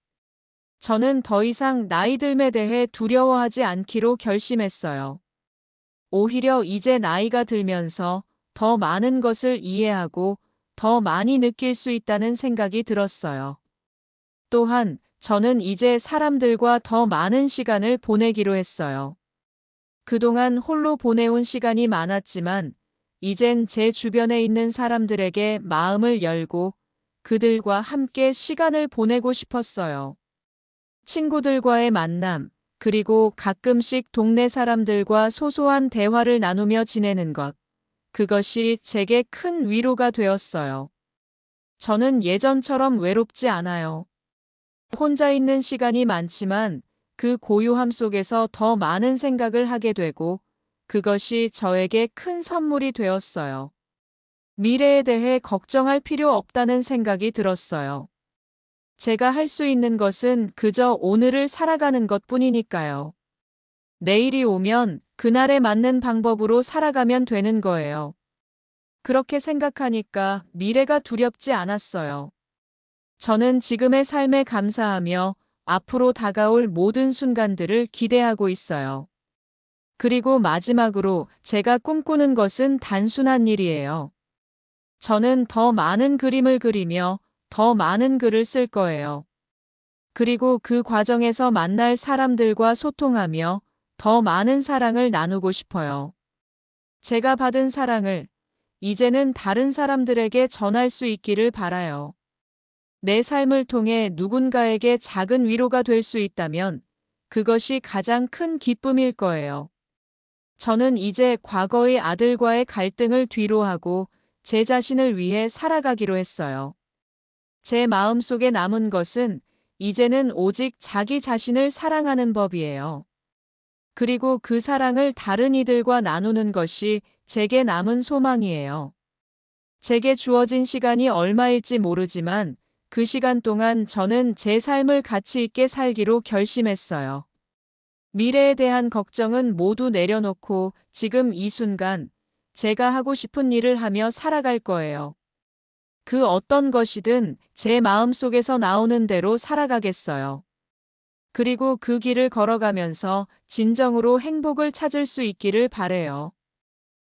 저는 더 이상 나이 듦에 대해 두려워하지 않기로 결심했어요. 오히려 이제 나이가 들면서 더 많은 것을 이해하고 더 많이 느낄 수 있다는 생각이 들었어요. 또한 저는 이제 사람들과 더 많은 시간을 보내기로 했어요. 그동안 홀로 보내온 시간이 많았지만 이젠 제 주변에 있는 사람들에게 마음을 열고 그들과 함께 시간을 보내고 싶었어요. 친구들과의 만남, 그리고 가끔씩 동네 사람들과 소소한 대화를 나누며 지내는 것. 그것이 제게 큰 위로가 되었어요. 저는 예전처럼 외롭지 않아요. 혼자 있는 시간이 많지만 그 고요함 속에서 더 많은 생각을 하게 되고 그것이 저에게 큰 선물이 되었어요. 미래에 대해 걱정할 필요 없다는 생각이 들었어요. 제가 할 수 있는 것은 그저 오늘을 살아가는 것 뿐이니까요. 내일이 오면 그날에 맞는 방법으로 살아가면 되는 거예요. 그렇게 생각하니까 미래가 두렵지 않았어요. 저는 지금의 삶에 감사하며 앞으로 다가올 모든 순간들을 기대하고 있어요. 그리고 마지막으로 제가 꿈꾸는 것은 단순한 일이에요. 저는 더 많은 그림을 그리며 더 많은 글을 쓸 거예요. 그리고 그 과정에서 만날 사람들과 소통하며 더 많은 사랑을 나누고 싶어요. 제가 받은 사랑을 이제는 다른 사람들에게 전할 수 있기를 바라요. 내 삶을 통해 누군가에게 작은 위로가 될 수 있다면 그것이 가장 큰 기쁨일 거예요. 저는 이제 과거의 아들과의 갈등을 뒤로하고 제 자신을 위해 살아가기로 했어요. 제 마음속에 남은 것은 이제는 오직 자기 자신을 사랑하는 법이에요. 그리고 그 사랑을 다른 이들과 나누는 것이 제게 남은 소망이에요. 제게 주어진 시간이 얼마일지 모르지만 그 시간 동안 저는 제 삶을 가치 있게 살기로 결심했어요. 미래에 대한 걱정은 모두 내려놓고 지금 이 순간 제가 하고 싶은 일을 하며 살아갈 거예요. 그 어떤 것이든 제 마음속에서 나오는 대로 살아가겠어요. 그리고 그 길을 걸어가면서 진정으로 행복을 찾을 수 있기를 바래요.